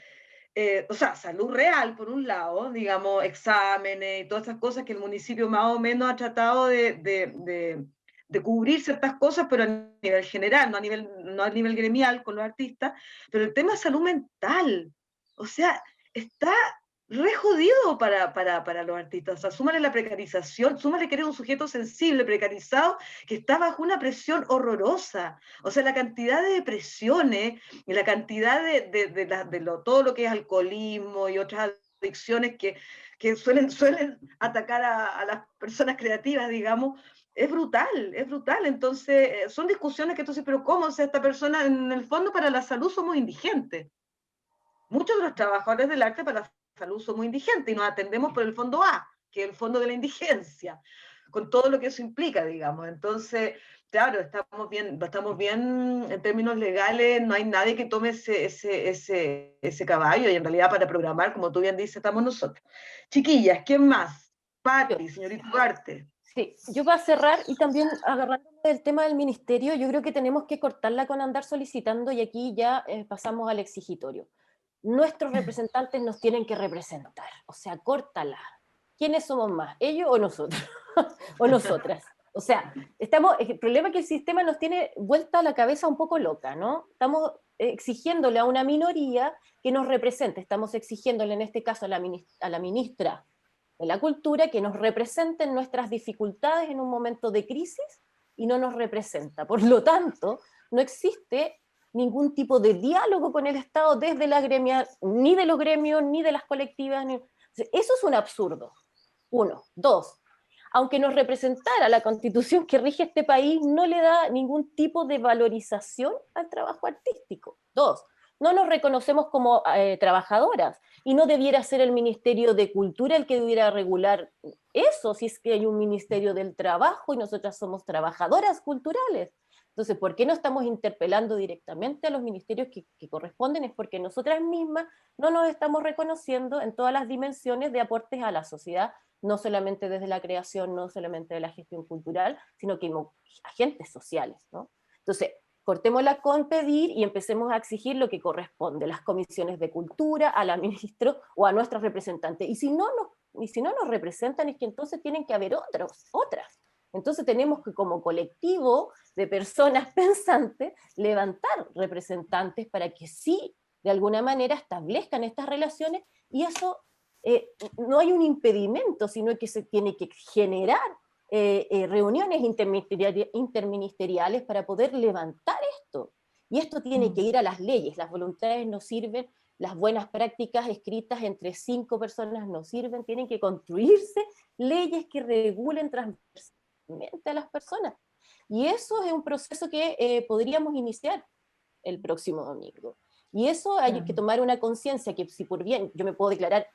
o sea, salud real, por un lado, digamos, exámenes y todas esas cosas que el municipio más o menos ha tratado de cubrir ciertas cosas, pero a nivel general, no a nivel gremial con los artistas, pero el tema de salud mental, o sea, está re jodido para los artistas. O sea, súmale la precarización, súmale que eres un sujeto sensible, precarizado, que está bajo una presión horrorosa. O sea, la cantidad de depresiones y la cantidad todo lo que es alcoholismo y otras adicciones que suelen atacar a las personas creativas, digamos, es brutal, es brutal. Entonces, son discusiones que tú dices, pero ¿cómo? O sea, esta persona, en el fondo, para la salud somos indigentes. Muchos de los trabajadores del arte para la salud somos indigentes y nos atendemos por el fondo A, que es el fondo de la indigencia, con todo lo que eso implica, digamos. Entonces, claro, estamos bien en términos legales, no hay nadie que tome ese caballo, y en realidad para programar, como tú bien dices, estamos nosotros. Chiquillas, ¿quién más? Pati, señorita Ugarte. Sí, yo para cerrar y también agarrándome del tema del ministerio, yo creo que tenemos que cortarla con andar solicitando, y aquí ya pasamos al exigitorio. Nuestros representantes nos tienen que representar, o sea, córtala. ¿Quiénes somos más, ellos o nosotros? O nosotras. O sea, el problema es que el sistema nos tiene vuelta la cabeza un poco loca, ¿no? Estamos exigiéndole a una minoría que nos represente, estamos exigiéndole en este caso a la ministra de la Cultura que nos represente en nuestras dificultades en un momento de crisis, y no nos representa. Por lo tanto, no existe ningún tipo de diálogo con el Estado desde la gremia, ni de los gremios, ni de las colectivas. Eso es un absurdo. 1. 2. Aunque nos representara, la Constitución que rige este país no le da ningún tipo de valorización al trabajo artístico. 2. No nos reconocemos como trabajadoras, y no debiera ser el Ministerio de Cultura el que debiera regular eso, si es que hay un Ministerio del Trabajo y nosotras somos trabajadoras culturales. Entonces, ¿por qué no estamos interpelando directamente a los ministerios que corresponden? Es porque nosotras mismas no nos estamos reconociendo en todas las dimensiones de aportes a la sociedad, no solamente desde la creación, no solamente de la gestión cultural, sino que agentes sociales, ¿no? Entonces, cortémosla con pedir y empecemos a exigir lo que corresponde, las comisiones de cultura, a la ministra o a nuestros representantes. Y si no nos representan, es que entonces tienen que haber otras. Entonces tenemos que, como colectivo de personas pensantes, levantar representantes para que sí, de alguna manera, establezcan estas relaciones, y eso no hay un impedimento, sino que se tiene que generar reuniones interministeriales para poder levantar esto. Y esto tiene que ir a las leyes, las voluntades no sirven, las buenas prácticas escritas entre 5 personas no sirven, tienen que construirse leyes que regulen transversalmente a las personas. Y eso es un proceso que podríamos iniciar el próximo domingo. Y eso hay que tomar una conciencia, que si por bien yo me puedo declarar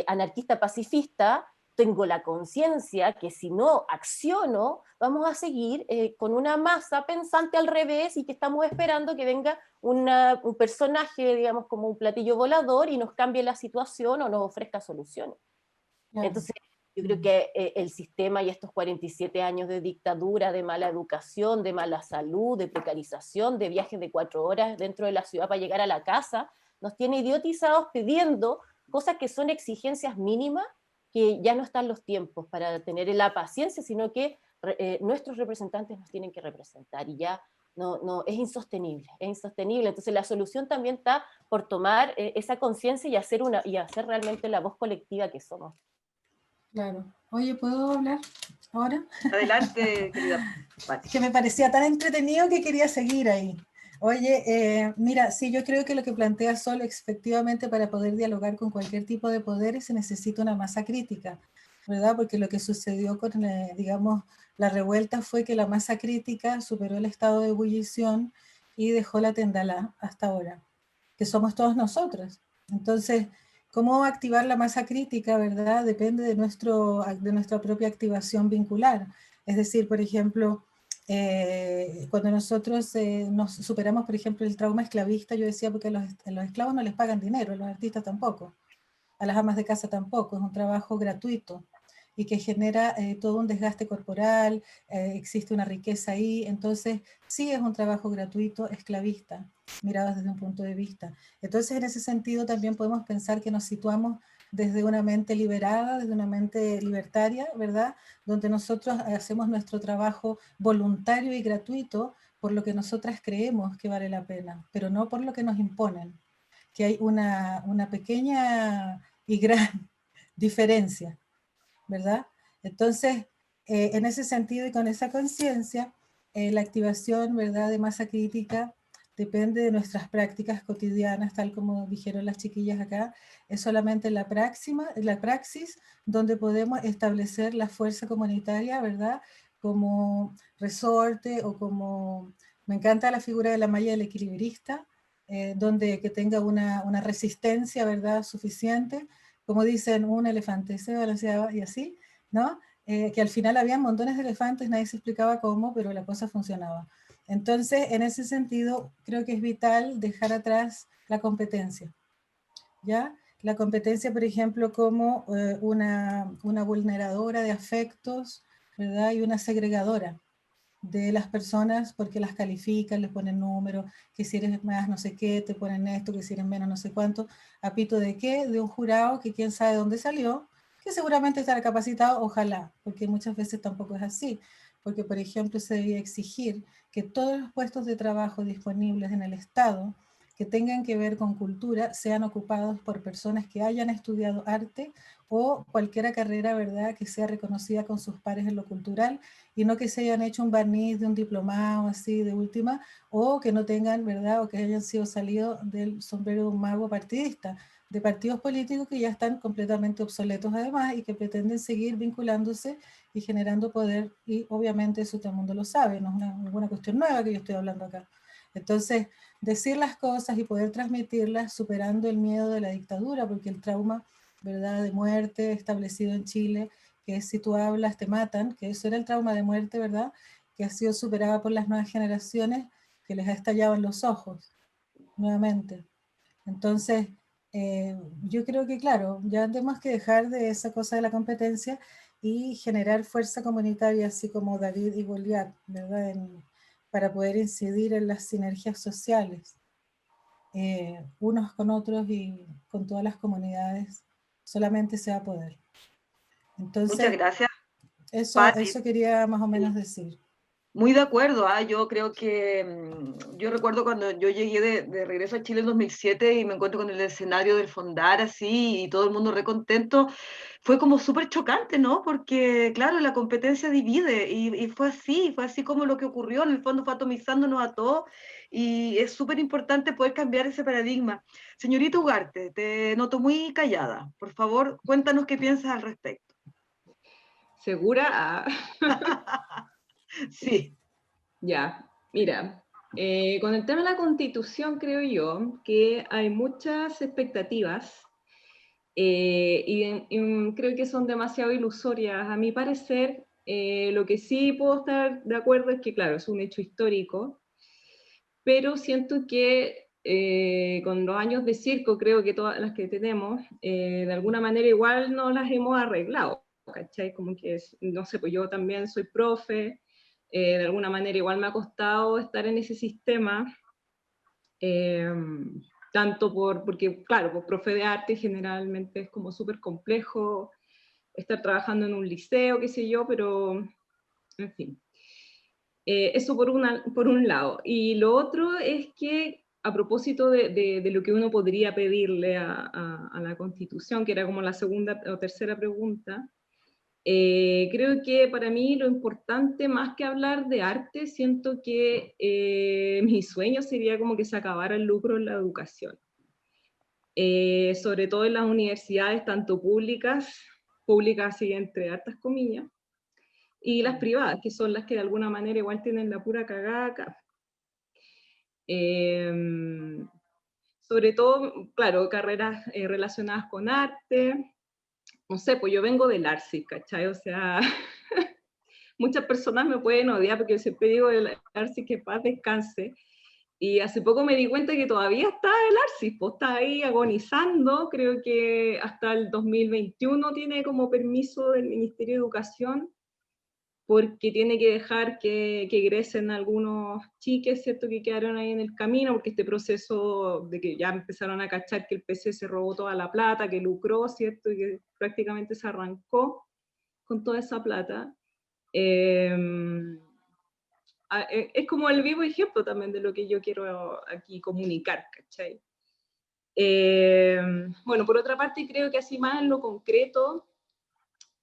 anarquista pacifista, tengo la conciencia que si no acciono, vamos a seguir con una masa pensante al revés y que estamos esperando que venga un personaje, digamos, como un platillo volador y nos cambie la situación o nos ofrezca soluciones. Claro. Entonces, yo creo que el sistema y estos 47 años de dictadura, de mala educación, de mala salud, de precarización, de viajes de 4 horas dentro de la ciudad para llegar a la casa, nos tiene idiotizados pidiendo cosas que son exigencias mínimas, que ya no están los tiempos para tener la paciencia, sino que nuestros representantes nos tienen que representar y ya no, es insostenible, es insostenible. Entonces la solución también está por tomar esa conciencia y hacer realmente la voz colectiva que somos. Claro. Oye, ¿puedo hablar ahora? Adelante, querida Pati. Que me parecía tan entretenido que quería seguir ahí. Oye, mira, sí, yo creo que lo que plantea Sol, efectivamente, para poder dialogar con cualquier tipo de poderes se necesita una masa crítica, ¿verdad? Porque lo que sucedió con, digamos, la revuelta fue que la masa crítica superó el estado de ebullición y dejó la tendalá hasta ahora, que somos todos nosotros. Entonces, ¿cómo activar la masa crítica, verdad? Depende de nuestra propia activación vincular. Es decir, por ejemplo, cuando nosotros nos superamos, por ejemplo, el trauma esclavista, yo decía, porque a los esclavos no les pagan dinero, a los artistas tampoco, a las amas de casa tampoco, es un trabajo gratuito y que genera todo un desgaste corporal, existe una riqueza ahí, entonces sí es un trabajo gratuito esclavista, mirado desde un punto de vista. Entonces en ese sentido también podemos pensar que nos situamos desde una mente liberada, desde una mente libertaria, ¿verdad? Donde nosotros hacemos nuestro trabajo voluntario y gratuito por lo que nosotras creemos que vale la pena, pero no por lo que nos imponen, que hay una pequeña y gran diferencia, ¿verdad? Entonces, en ese sentido y con esa conciencia, la activación, ¿verdad?, de masa crítica depende de nuestras prácticas cotidianas, tal como dijeron las chiquillas acá, es solamente la praxis donde podemos establecer la fuerza comunitaria, ¿verdad?, como resorte o como, me encanta la figura de la malla del equilibrista, donde que tenga una resistencia, ¿verdad?, suficiente, como dicen, un elefante se balanceaba y así, ¿no? Que al final había montones de elefantes, nadie se explicaba cómo, pero la cosa funcionaba. Entonces, en ese sentido, creo que es vital dejar atrás la competencia, ¿ya? La competencia, por ejemplo, como una vulneradora de afectos, ¿verdad? Y una segregadora de las personas porque las califican, les ponen números, que si eres más no sé qué, te ponen esto, que si eres menos no sé cuánto, ¿a pito de qué? De un jurado que quién sabe dónde salió, que seguramente estará capacitado, ojalá, porque muchas veces tampoco es así, porque por ejemplo se debía exigir que todos los puestos de trabajo disponibles en el Estado que tengan que ver con cultura sean ocupados por personas que hayan estudiado arte o cualquier carrera, ¿verdad?, que sea reconocida con sus pares en lo cultural y no que se hayan hecho un barniz de un diplomado así de última o que no tengan, ¿verdad?, o que hayan sido salidos del sombrero de un mago partidista, de partidos políticos que ya están completamente obsoletos además y que pretenden seguir vinculándose y generando poder y obviamente eso todo el mundo lo sabe, no es ninguna cuestión nueva que yo estoy hablando acá. Entonces, decir las cosas y poder transmitirlas superando el miedo de la dictadura, porque el trauma, ¿verdad?, de muerte establecido en Chile, que es si tú hablas te matan, que eso era el trauma de muerte, ¿verdad?, que ha sido superada por las nuevas generaciones, que les ha estallado en los ojos, nuevamente. Entonces, yo creo que, claro, ya tenemos que dejar de esa cosa de la competencia y generar fuerza comunitaria, así como David y Goliat, ¿verdad?, para poder incidir en las sinergias sociales, unos con otros y con todas las comunidades, solamente se va a poder. Entonces, muchas gracias, eso Pati. quería más o menos decir. Muy de acuerdo, yo creo que, yo recuerdo cuando yo llegué de regreso a Chile en 2007 y me encuentro con el escenario del Fondar así y todo el mundo re contento, fue como súper chocante, ¿no? Porque, claro, la competencia divide y fue así como lo que ocurrió, en el fondo fue atomizándonos a todos y es súper importante poder cambiar ese paradigma. Señorita Ugarte, te noto muy callada, por favor, cuéntanos qué piensas al respecto. ¿Segura? Sí. Ya, mira, con el tema de la Constitución creo yo que hay muchas expectativas y creo que son demasiado ilusorias. A mi parecer, lo que sí puedo estar de acuerdo es que, claro, es un hecho histórico, pero siento que con los años de circo, creo que todas las que tenemos, de alguna manera igual no las hemos arreglado, ¿cachai? Como que, no sé, pues yo también soy profe, de alguna manera igual me ha costado estar en ese sistema, tanto porque, claro, pues profe de arte generalmente es como súper complejo estar trabajando en un liceo, qué sé yo, pero, en fin. Eso por un lado. Y lo otro es que, a propósito de lo que uno podría pedirle a la Constitución, que era como la segunda o tercera pregunta, creo que para mí lo importante, más que hablar de arte, siento que mi sueño sería como que se acabara el lucro en la educación. Sobre todo en las universidades, tanto públicas y entre hartas comillas, y las privadas, que son las que de alguna manera igual tienen la pura cagada acá. Sobre todo, claro, carreras relacionadas con arte. No sé, pues yo vengo del ARSI, ¿cachai? O sea, muchas personas me pueden odiar porque yo siempre digo del ARSI que paz descanse. Y hace poco me di cuenta que todavía está el ARSI, pues está ahí agonizando. Creo que hasta el 2021 tiene como permiso del Ministerio de Educación, porque tiene que dejar que egresen algunos chiques, ¿cierto?, que quedaron ahí en el camino, porque este proceso de que ya empezaron a cachar que el PC se robó toda la plata, que lucró, ¿cierto?, y que prácticamente se arrancó con toda esa plata. Es como el vivo ejemplo también de lo que yo quiero aquí comunicar, ¿cachai? Bueno, por otra parte, creo que así más en lo concreto,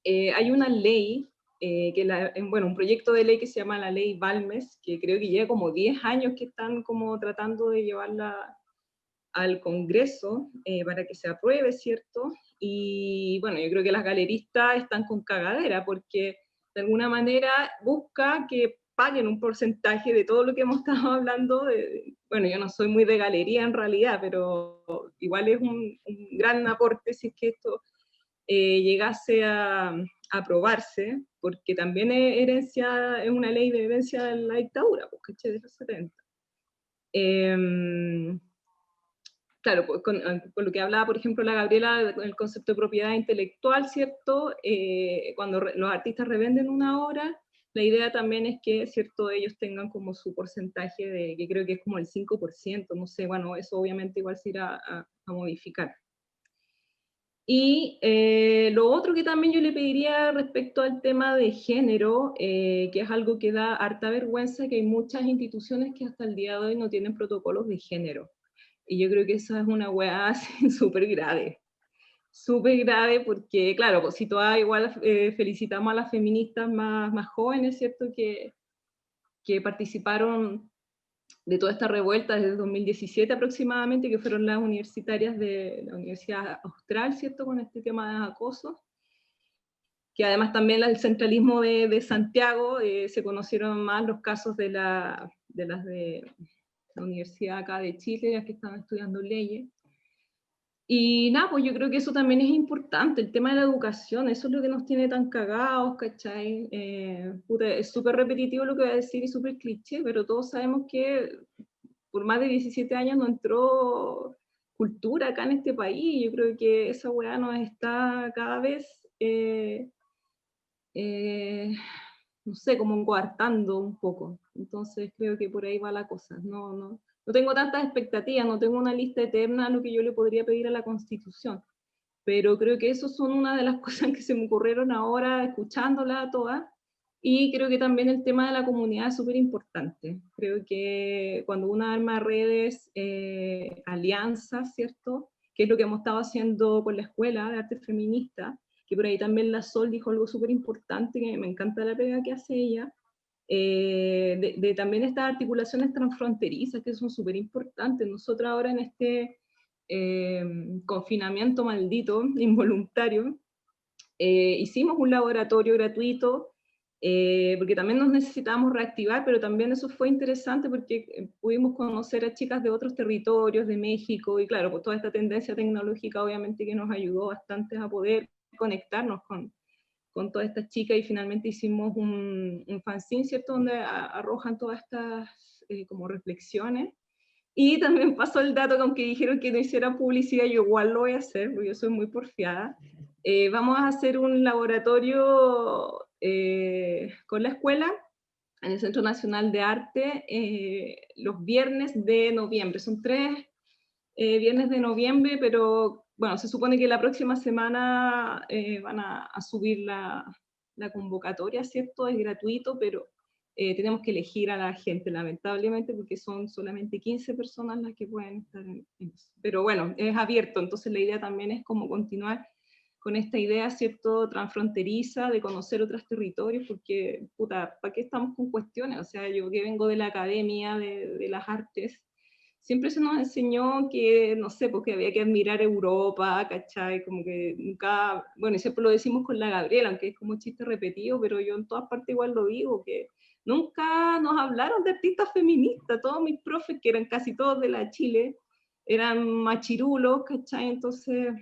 hay una ley, bueno, un proyecto de ley que se llama la ley Balmes, que creo que lleva como 10 años que están como tratando de llevarla al Congreso para que se apruebe, ¿cierto? Y bueno, yo creo que las galeristas están con cagadera, porque de alguna manera busca que paguen un porcentaje de todo lo que hemos estado hablando. Bueno, yo no soy muy de galería en realidad, pero igual es un gran aporte si es que esto llegase a aprobarse, porque también es una ley de herencia de la dictadura, porque de los 70. Claro, pues con lo que hablaba, por ejemplo, la Gabriela, con el concepto de propiedad intelectual, ¿cierto? Cuando los artistas revenden una obra, la idea también es que, ¿cierto?, ellos tengan como su porcentaje que creo que es como el 5%, no sé, bueno, eso obviamente igual se irá a modificar. Y lo otro que también yo le pediría respecto al tema de género, que es algo que da harta vergüenza, que hay muchas instituciones que hasta el día de hoy no tienen protocolos de género. Y yo creo que esa es una weá súper grave porque, claro, pues si todas igual felicitamos a las feministas más jóvenes, ¿cierto?, que participaron de toda esta revuelta desde 2017 aproximadamente, que fueron las universitarias de la Universidad Austral, ¿cierto?, con este tema de acoso, que además también el centralismo de Santiago, se conocieron más los casos de las de la Universidad acá de Chile, las que estaban estudiando leyes. Y nada, pues yo creo que eso también es importante, el tema de la educación, eso es lo que nos tiene tan cagados, ¿cachai? Puta, es súper repetitivo lo que voy a decir y súper cliché, pero todos sabemos que por más de 17 años no entró cultura acá en este país. Yo creo que esa weá nos está cada vez, no sé, como coartando un poco. Entonces creo que por ahí va la cosa. No tengo tantas expectativas, no tengo una lista eterna a lo que yo le podría pedir a la Constitución, pero creo que eso son una de las cosas que se me ocurrieron ahora escuchándola toda, Y creo que también el tema de la comunidad es súper importante. Creo que cuando uno arma redes, alianzas, ¿cierto? Que es lo que hemos estado haciendo con la Escuela de Arte Feminista, que por ahí también la Sol dijo algo súper importante, que me encanta la pega que hace ella, de también estas articulaciones transfronterizas que son súper importantes. Nosotros ahora en este confinamiento maldito, involuntario, hicimos un laboratorio gratuito, porque también nos necesitábamos reactivar, pero también eso fue interesante porque pudimos conocer a chicas de otros territorios, de México, y claro, pues toda esta tendencia tecnológica obviamente que nos ayudó bastante a poder conectarnos con todas estas chicas, y finalmente hicimos un fanzine, ¿cierto?, donde arrojan todas estas como reflexiones. Y también pasó el dato que aunque dijeron que no hiciera publicidad, yo igual lo voy a hacer, porque yo soy muy porfiada. Vamos a hacer un laboratorio con la escuela en el Centro Nacional de Arte los viernes de noviembre. Son 3 viernes de noviembre, pero bueno, se supone que la próxima semana van a subir la convocatoria, ¿cierto? Es gratuito, pero tenemos que elegir a la gente, lamentablemente, porque son solamente 15 personas las que pueden estar en eso. Pero bueno, es abierto, entonces la idea también es como continuar con esta idea, ¿cierto?, transfronteriza, de conocer otros territorios, porque, puta, ¿para qué estamos con cuestiones? O sea, yo que vengo de la academia, de las artes, siempre se nos enseñó que, no sé, porque había que admirar Europa, ¿cachai? Como que nunca, bueno, y siempre lo decimos con la Gabriela, aunque es como un chiste repetido, pero yo en todas partes igual lo digo, que nunca nos hablaron de artistas feministas. Todos mis profes, que eran casi todos de la Chile, eran machirulos, ¿cachai? Entonces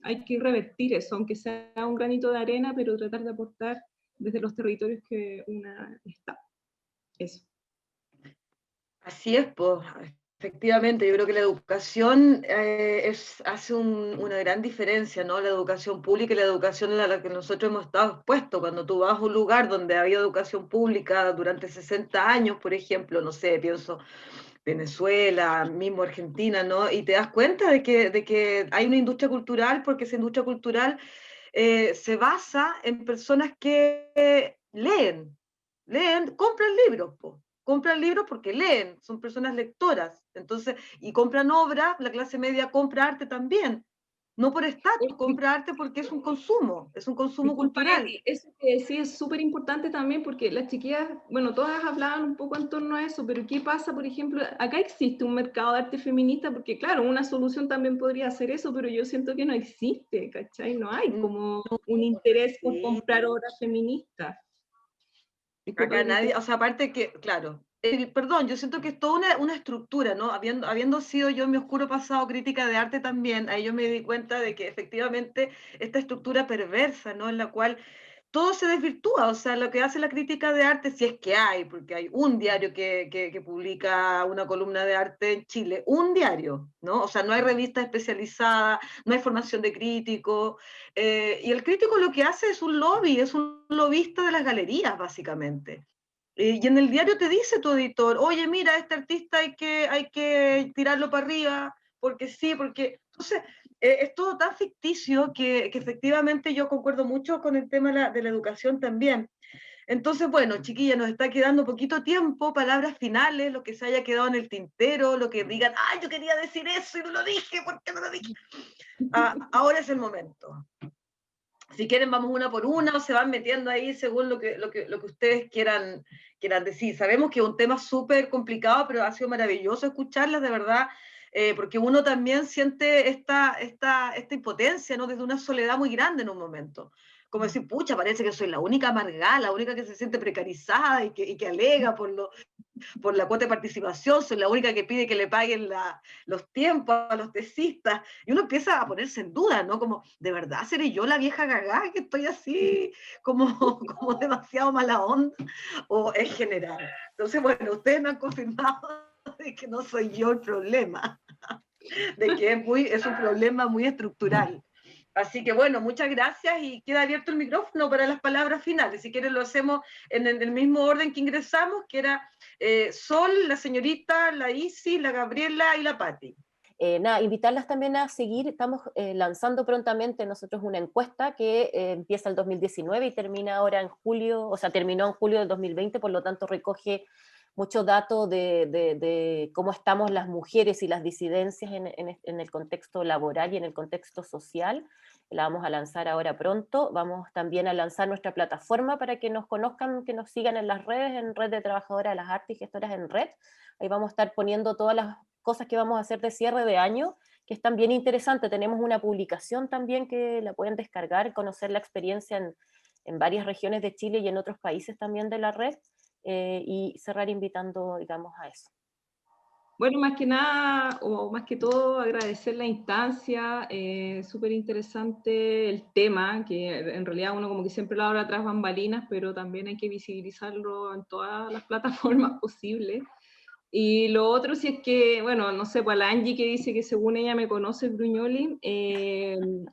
hay que revertir eso, aunque sea un granito de arena, pero tratar de aportar desde los territorios que una está. Eso. Así es, pues, efectivamente, yo creo que la educación hace una gran diferencia, ¿no? La educación pública y la educación a la que nosotros hemos estado expuestos. Cuando tú vas a un lugar donde había educación pública durante 60 años, por ejemplo, no sé, pienso Venezuela, mismo Argentina, ¿no? Y te das cuenta de que hay una industria cultural, porque esa industria cultural se basa en personas que leen, compran libros porque leen, son personas lectoras, entonces, y compran obras, la clase media compra arte también, no por estatus, compra arte porque es un consumo cultural. Eso que sí es súper importante también, porque las chiquillas, bueno, todas hablaban un poco en torno a eso, pero ¿qué pasa, por ejemplo? Acá existe un mercado de arte feminista, porque claro, una solución también podría ser eso, pero yo siento que no existe, ¿cachai? No hay como un interés por comprar obras feministas. Acá nadie, o sea, aparte que, claro, perdón, yo siento que es toda una estructura, ¿no? Habiendo sido yo en mi oscuro pasado crítica de arte también, ahí yo me di cuenta de que efectivamente esta estructura perversa, ¿no? En la cual todo se desvirtúa, o sea, lo que hace la crítica de arte, si es que hay, porque hay un diario que publica una columna de arte en Chile, un diario, ¿no? O sea, no hay revista especializada, no hay formación de crítico, y el crítico lo que hace es un lobby, es un lobista de las galerías, básicamente. Y en el diario te dice tu editor, oye, mira, este artista hay que tirarlo para arriba, porque sí, porque... Entonces, es todo tan ficticio que efectivamente yo concuerdo mucho con el tema de la educación también. Entonces, bueno, chiquilla, nos está quedando poquito tiempo, palabras finales, lo que se haya quedado en el tintero, lo que digan, ay, yo quería decir eso y no lo dije, ¿por qué no lo dije? Ahora es el momento. Si quieren, vamos una por una o se van metiendo ahí según lo que ustedes quieran decir. Sabemos que es un tema súper complicado, pero ha sido maravilloso escucharlas, de verdad, porque uno también siente esta impotencia, ¿no? Desde una soledad muy grande en un momento. Como decir, pucha, parece que soy la única amargada, la única que se siente precarizada y que alega por la cuota de participación, soy la única que pide que le paguen los tiempos a los tesistas, y uno empieza a ponerse en duda, ¿no? Como, ¿de verdad seré yo la vieja gagá que estoy así como demasiado mala onda? ¿O es general? Entonces, bueno, ustedes me han confirmado de que no soy yo el problema, de que es un problema muy estructural. Así que bueno, muchas gracias y queda abierto el micrófono para las palabras finales. Si quieren lo hacemos en el mismo orden que ingresamos, que era Sol, la señorita, la Isi, la Gabriela y la Patti. Nada, invitarlas también a seguir, estamos lanzando prontamente nosotros una encuesta que empieza el 2019 y termina ahora en julio, o sea, terminó en julio del 2020, por lo tanto recoge mucho dato de cómo estamos las mujeres y las disidencias en el contexto laboral y en el contexto social. La vamos a lanzar ahora pronto. Vamos también a lanzar nuestra plataforma para que nos conozcan, que nos sigan en las redes, en Red de Trabajadoras de las Artes y Gestoras en Red. Ahí vamos a estar poniendo todas las cosas que vamos a hacer de cierre de año, que están bien interesantes. Tenemos una publicación también que la pueden descargar, conocer la experiencia en varias regiones de Chile y en otros países también de la red, y cerrar invitando, digamos, a eso. Bueno, más que nada, o más que todo, agradecer la instancia, súper interesante el tema, que en realidad uno como que siempre lo habla tras bambalinas, pero también hay que visibilizarlo en todas las plataformas posibles. Y lo otro, si es que, bueno, no sé, pues la Angie que dice que según ella me conoce el Bruñoli,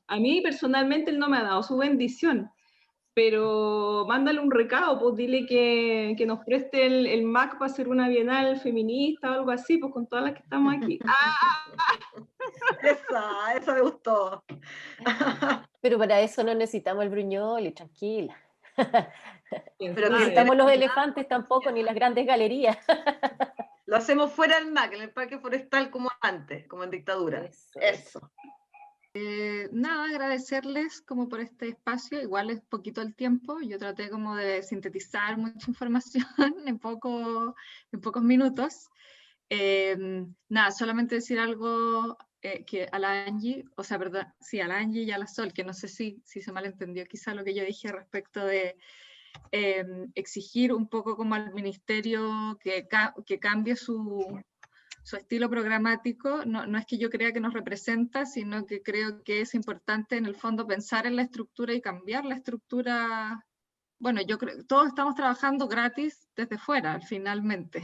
a mí personalmente él no me ha dado su bendición, pero mándale un recado, pues dile que nos preste el Mac para hacer una bienal feminista o algo así, pues con todas las que estamos aquí. Esa me gustó. Pero para eso no necesitamos el Bruñoli, tranquila. Pero No necesitamos los elefantes tampoco, ni las grandes galerías. Lo hacemos fuera del MAC, en el Parque Forestal como antes, como en dictadura. Eso. Nada, agradecerles como por este espacio, igual es poquito el tiempo, yo traté como de sintetizar mucha información en pocos minutos. Nada, solamente decir algo que a la Angie, o sea, perdón, sí, a la Angie y a la Sol, que no sé si se malentendió quizá lo que yo dije respecto de exigir un poco como al ministerio que cambie su estilo programático. No es que yo crea que nos representa, sino que creo que es importante en el fondo pensar en la estructura y cambiar la estructura. Bueno, yo creo que todos estamos trabajando gratis desde fuera, finalmente,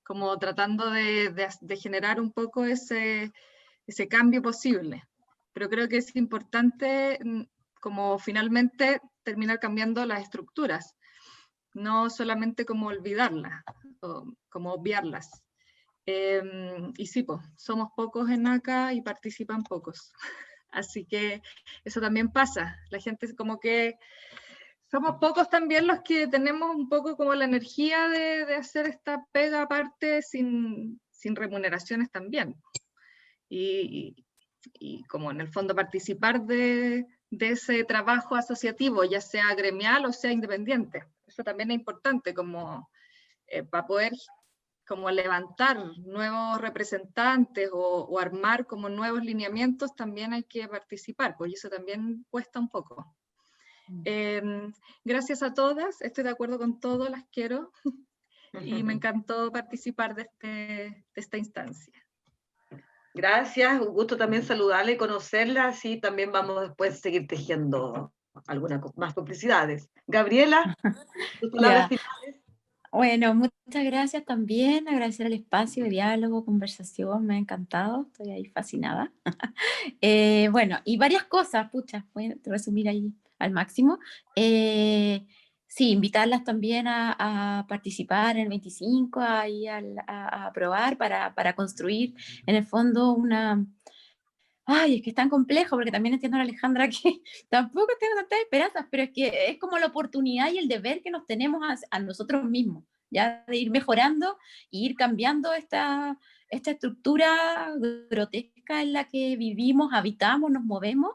como tratando de generar un poco ese cambio posible. Pero creo que es importante como finalmente terminar cambiando las estructuras, no solamente como olvidarlas, o como obviarlas. Y sí, pues, somos pocos en ACA y participan pocos. Así que eso también pasa. La gente como que somos pocos también los que tenemos un poco como la energía de hacer esta pega aparte sin remuneraciones también. Y como en el fondo participar de ese trabajo asociativo, ya sea gremial o sea independiente. Eso también es importante como para poder como levantar nuevos representantes o armar como nuevos lineamientos, también hay que participar, pues eso también cuesta un poco. Gracias a todas, estoy de acuerdo con todo, las quiero, y me encantó participar de esta instancia. Gracias, un gusto también saludarla y conocerla, así también vamos después a seguir tejiendo algunas más complicidades. Gabriela, tus palabras finales. Bueno, muchas gracias también, agradecer el espacio de diálogo, conversación, me ha encantado, estoy ahí fascinada. Bueno, y varias cosas, pucha, voy a resumir ahí al máximo. Sí, invitarlas también a participar en el 25, ahí a probar para construir en el fondo una... Ay, es que es tan complejo, porque también entiendo a Alejandra que tampoco tengo tantas esperanzas, pero es que es como la oportunidad y el deber que nos tenemos a nosotros mismos, ya de ir mejorando y ir cambiando esta estructura grotesca en la que vivimos, habitamos, nos movemos,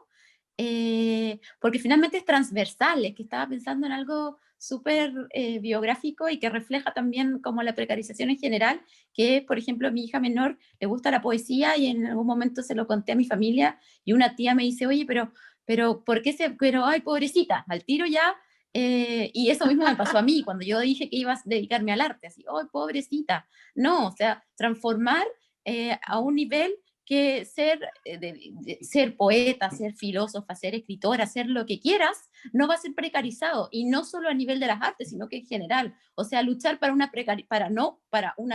porque finalmente es transversal, es que estaba pensando en algo súper biográfico y que refleja también como la precarización en general, que por ejemplo a mi hija menor le gusta la poesía y en algún momento se lo conté a mi familia y una tía me dice, oye, pero ¿por qué pero ay, pobrecita, al tiro ya, y eso mismo me pasó a mí cuando yo dije que iba a dedicarme al arte, así, ay, pobrecita, no, o sea, transformar a un nivel que ser poeta, ser filósofa, ser escritora, ser lo que quieras, no va a ser precarizado, y no solo a nivel de las artes, sino que en general, o sea, luchar para una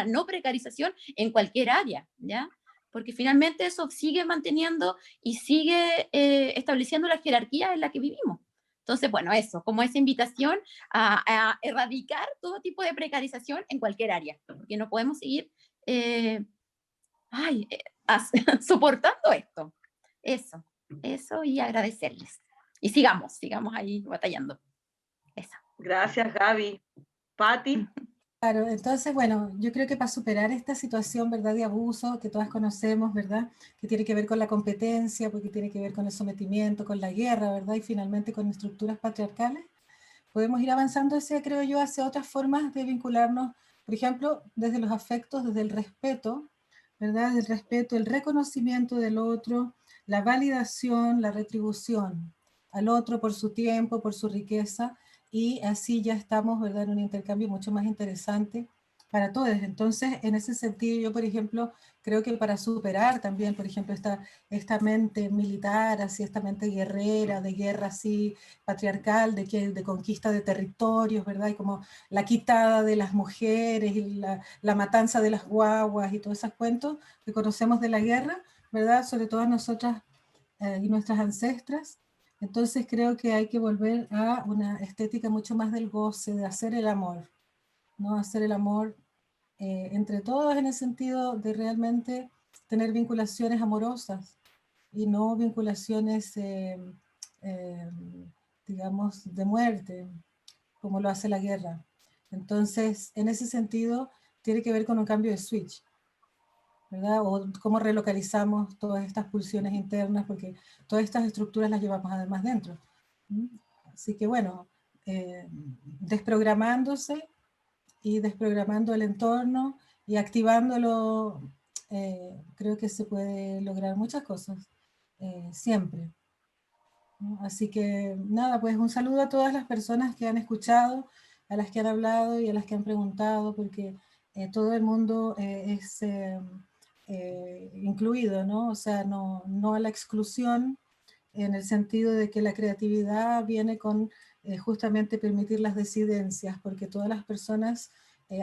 no precarización en cualquier área, ¿ya? Porque finalmente eso sigue manteniendo y sigue estableciendo la jerarquía en la que vivimos. Entonces, bueno, eso, como esa invitación a erradicar todo tipo de precarización en cualquier área, porque no podemos seguir soportando esto. Eso y agradecerles. Y sigamos ahí batallando. Eso. Gracias, Gaby. Patti. Claro, entonces, bueno, yo creo que para superar esta situación, ¿verdad?, de abuso que todas conocemos, ¿verdad?, que tiene que ver con la competencia, porque tiene que ver con el sometimiento, con la guerra, ¿verdad?, y finalmente con estructuras patriarcales, podemos ir avanzando, creo yo, hacia otras formas de vincularnos, por ejemplo, desde los afectos, desde el respeto, ¿verdad?, el respeto, el reconocimiento del otro, la validación, la retribución al otro por su tiempo, por su riqueza, y así ya estamos, ¿verdad?, en un intercambio mucho más interesante para todos. Entonces, en ese sentido, yo, por ejemplo, creo que para superar también, por ejemplo, esta mente militar, así, esta mente guerrera, de guerra así, patriarcal, de conquista de territorios, ¿verdad?, y como la quitada de las mujeres, y la matanza de las guaguas, y todos esos cuentos que conocemos de la guerra, ¿verdad?, sobre todo nosotras y nuestras ancestras. Entonces creo que hay que volver a una estética mucho más del goce, de hacer el amor, ¿no? Hacer el amor entre todos, en el sentido de realmente tener vinculaciones amorosas y no vinculaciones, digamos, de muerte, como lo hace la guerra. Entonces, en ese sentido, tiene que ver con un cambio de switch, ¿verdad? O cómo relocalizamos todas estas pulsiones internas, porque todas estas estructuras las llevamos además dentro. Así que bueno, desprogramándose y desprogramando el entorno y activándolo, creo que se puede lograr muchas cosas, siempre, ¿no? Así que nada, pues un saludo a todas las personas que han escuchado, a las que han hablado y a las que han preguntado, porque todo el mundo es incluido, ¿no? O sea, no a la exclusión, en el sentido de que la creatividad viene con justamente permitir las disidencias, porque todas las personas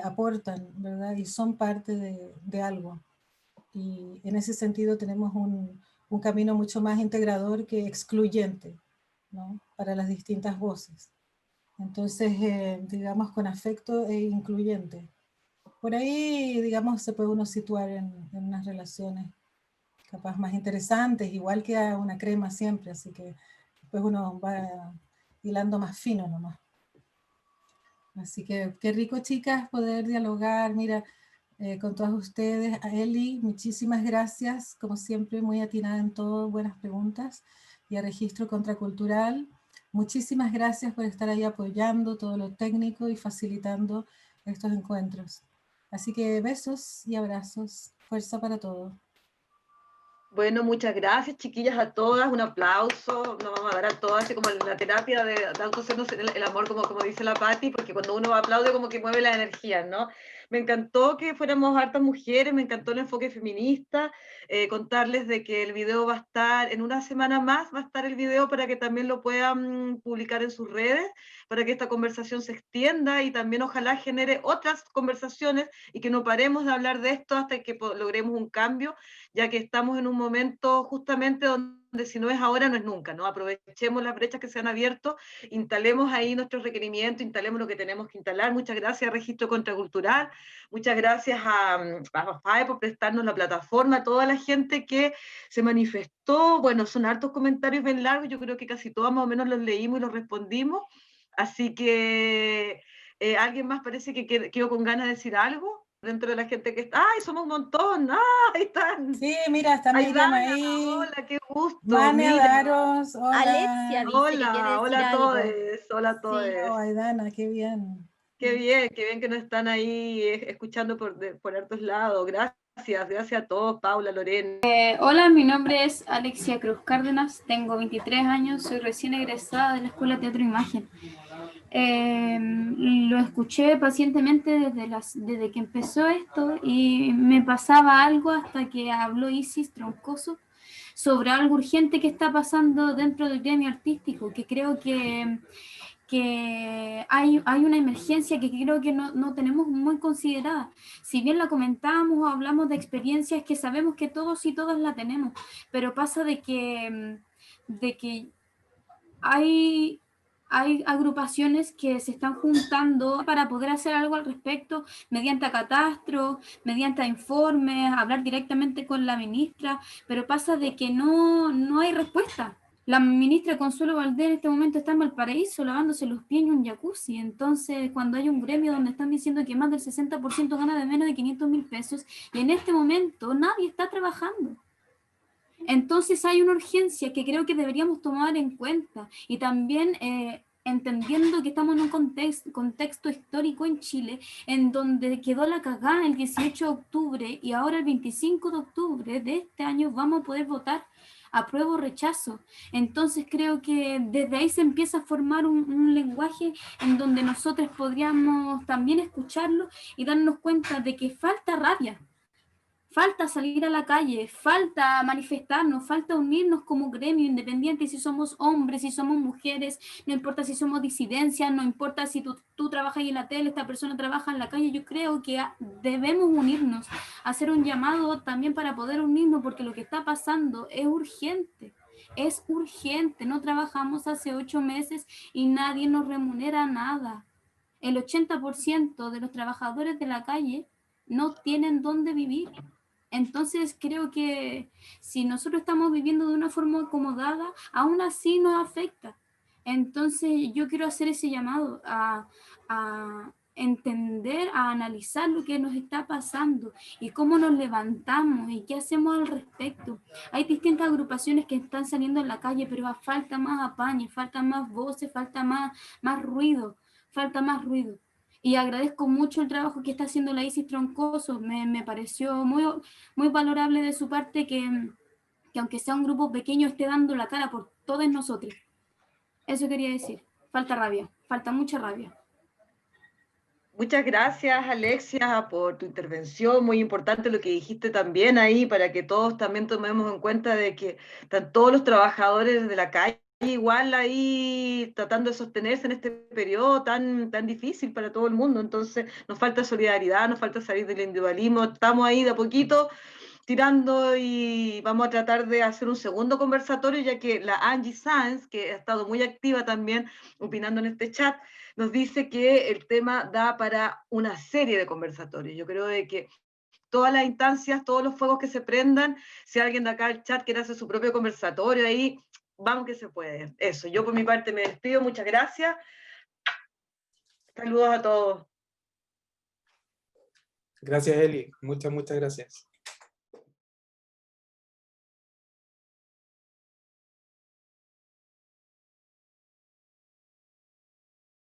aportan, ¿verdad? Y son parte de algo. Y en ese sentido tenemos un camino mucho más integrador que excluyente, ¿no?, para las distintas voces. Entonces, digamos, con afecto e incluyente. Por ahí, digamos, se puede uno situar en unas relaciones capaz más interesantes, igual que a una crema siempre, así que después uno va hilando más fino nomás. Así que qué rico, chicas, poder dialogar, mira, con todas ustedes. A Eli, muchísimas gracias, como siempre, muy atinada en todo, buenas preguntas. Y a Registro Contracultural, muchísimas gracias por estar ahí apoyando todo lo técnico y facilitando estos encuentros. Así que besos y abrazos, fuerza para todo. Bueno, muchas gracias, chiquillas, a todas. Un aplauso. Nos vamos a dar a todas, así como en la terapia de autohacernos el amor, como dice la Patti, porque cuando uno aplaude, como que mueve la energía, ¿no? Me encantó que fuéramos hartas mujeres, me encantó el enfoque feminista. Contarles de que el video va a estar, en una semana más, va a estar el video para que también lo puedan publicar en sus redes, para que esta conversación se extienda y también ojalá genere otras conversaciones y que no paremos de hablar de esto hasta que logremos un cambio, ya que estamos en un momento justamente donde si no es ahora, no es nunca, ¿no? Aprovechemos las brechas que se han abierto, instalemos ahí nuestros requerimientos, instalemos lo que tenemos que instalar. Muchas gracias a Registro Contracultural, muchas gracias a FAE por prestarnos la plataforma, a toda la gente que se manifestó. Bueno, son hartos comentarios bien largos, yo creo que casi todos más o menos los leímos y los respondimos, así que ¿alguien más parece que quedó con ganas de decir algo? Dentro de la gente que está, ¡ay, somos un montón! ¡Ah, ahí están! Sí, mira, está Miriam Aidana, ahí. hola, qué gusto. Mane Mira, Daros, hola. Alexia dice que quiere hola, decir hola a algo. todos, hola a todos. Sí. Oh, Aidana, qué bien. Qué bien que nos están ahí escuchando por hartos lados. Gracias a todos, Paula, Lorena. Hola, mi nombre es Alexia Cruz Cárdenas, tengo 23 años, soy recién egresada de la Escuela Teatro e Imagen. Lo escuché pacientemente desde que empezó esto y me pasaba algo hasta que habló Isis Troncoso sobre algo urgente que está pasando dentro del gremio artístico, que creo que hay una emergencia que creo que no tenemos muy considerada. Si bien la comentamos o hablamos de experiencias que sabemos que todos y todas la tenemos, pero pasa de que hay hay agrupaciones que se están juntando para poder hacer algo al respecto, mediante catastro, mediante informes, hablar directamente con la ministra, pero pasa de que no hay respuesta. La ministra Consuelo Valdés en este momento está en Valparaíso lavándose los pies en un jacuzzi. Entonces, cuando hay un gremio donde están diciendo que más del 60% gana de menos de 500.000 pesos, y en este momento nadie está trabajando. Entonces hay una urgencia que creo que deberíamos tomar en cuenta, y también entendiendo que estamos en un contexto histórico en Chile, en donde quedó la cagada el 18 de octubre, y ahora el 25 de octubre de este año vamos a poder votar apruebo o rechazo. Entonces creo que desde ahí se empieza a formar un lenguaje en donde nosotros podríamos también escucharlo y darnos cuenta de que falta rabia. Falta salir a la calle, falta manifestarnos, falta unirnos como gremio independiente, si somos hombres, si somos mujeres, no importa si somos disidencias, no importa si tú trabajas en la tele, esta persona trabaja en la calle. Yo creo que debemos unirnos, hacer un llamado también para poder unirnos, porque lo que está pasando es urgente. Es urgente, no trabajamos hace 8 meses y nadie nos remunera nada. El 80% de los trabajadores de la calle no tienen dónde vivir. Entonces creo que si nosotros estamos viviendo de una forma acomodada, aún así nos afecta. Entonces yo quiero hacer ese llamado a entender, a analizar lo que nos está pasando y cómo nos levantamos y qué hacemos al respecto. Hay distintas agrupaciones que están saliendo en la calle, pero falta más apañe, falta más voces, falta más ruido, falta más ruido. Y agradezco mucho el trabajo que está haciendo la Isis Troncoso. Me pareció muy valorable de su parte que aunque sea un grupo pequeño esté dando la cara por todos nosotros. Eso quería decir. Falta rabia, falta mucha rabia. Muchas gracias, Alexia, por tu intervención. Muy importante lo que dijiste también ahí, para que todos también tomemos en cuenta de que están todos los trabajadores de la calle igual ahí tratando de sostenerse en este periodo tan difícil para todo el mundo. Entonces nos falta solidaridad, nos falta salir del individualismo. Estamos ahí de a poquito tirando, y vamos a tratar de hacer un segundo conversatorio, ya que la Angie Sáenz, que ha estado muy activa también opinando en este chat, nos dice que el tema da para una serie de conversatorios. Yo creo de que todas las instancias, todos los fuegos que se prendan, si alguien de acá del chat quiere hacer su propio conversatorio ahí, vamos que se puede. Eso, yo por mi parte me despido, muchas gracias. Saludos a todos. Gracias, Eli. Muchas gracias.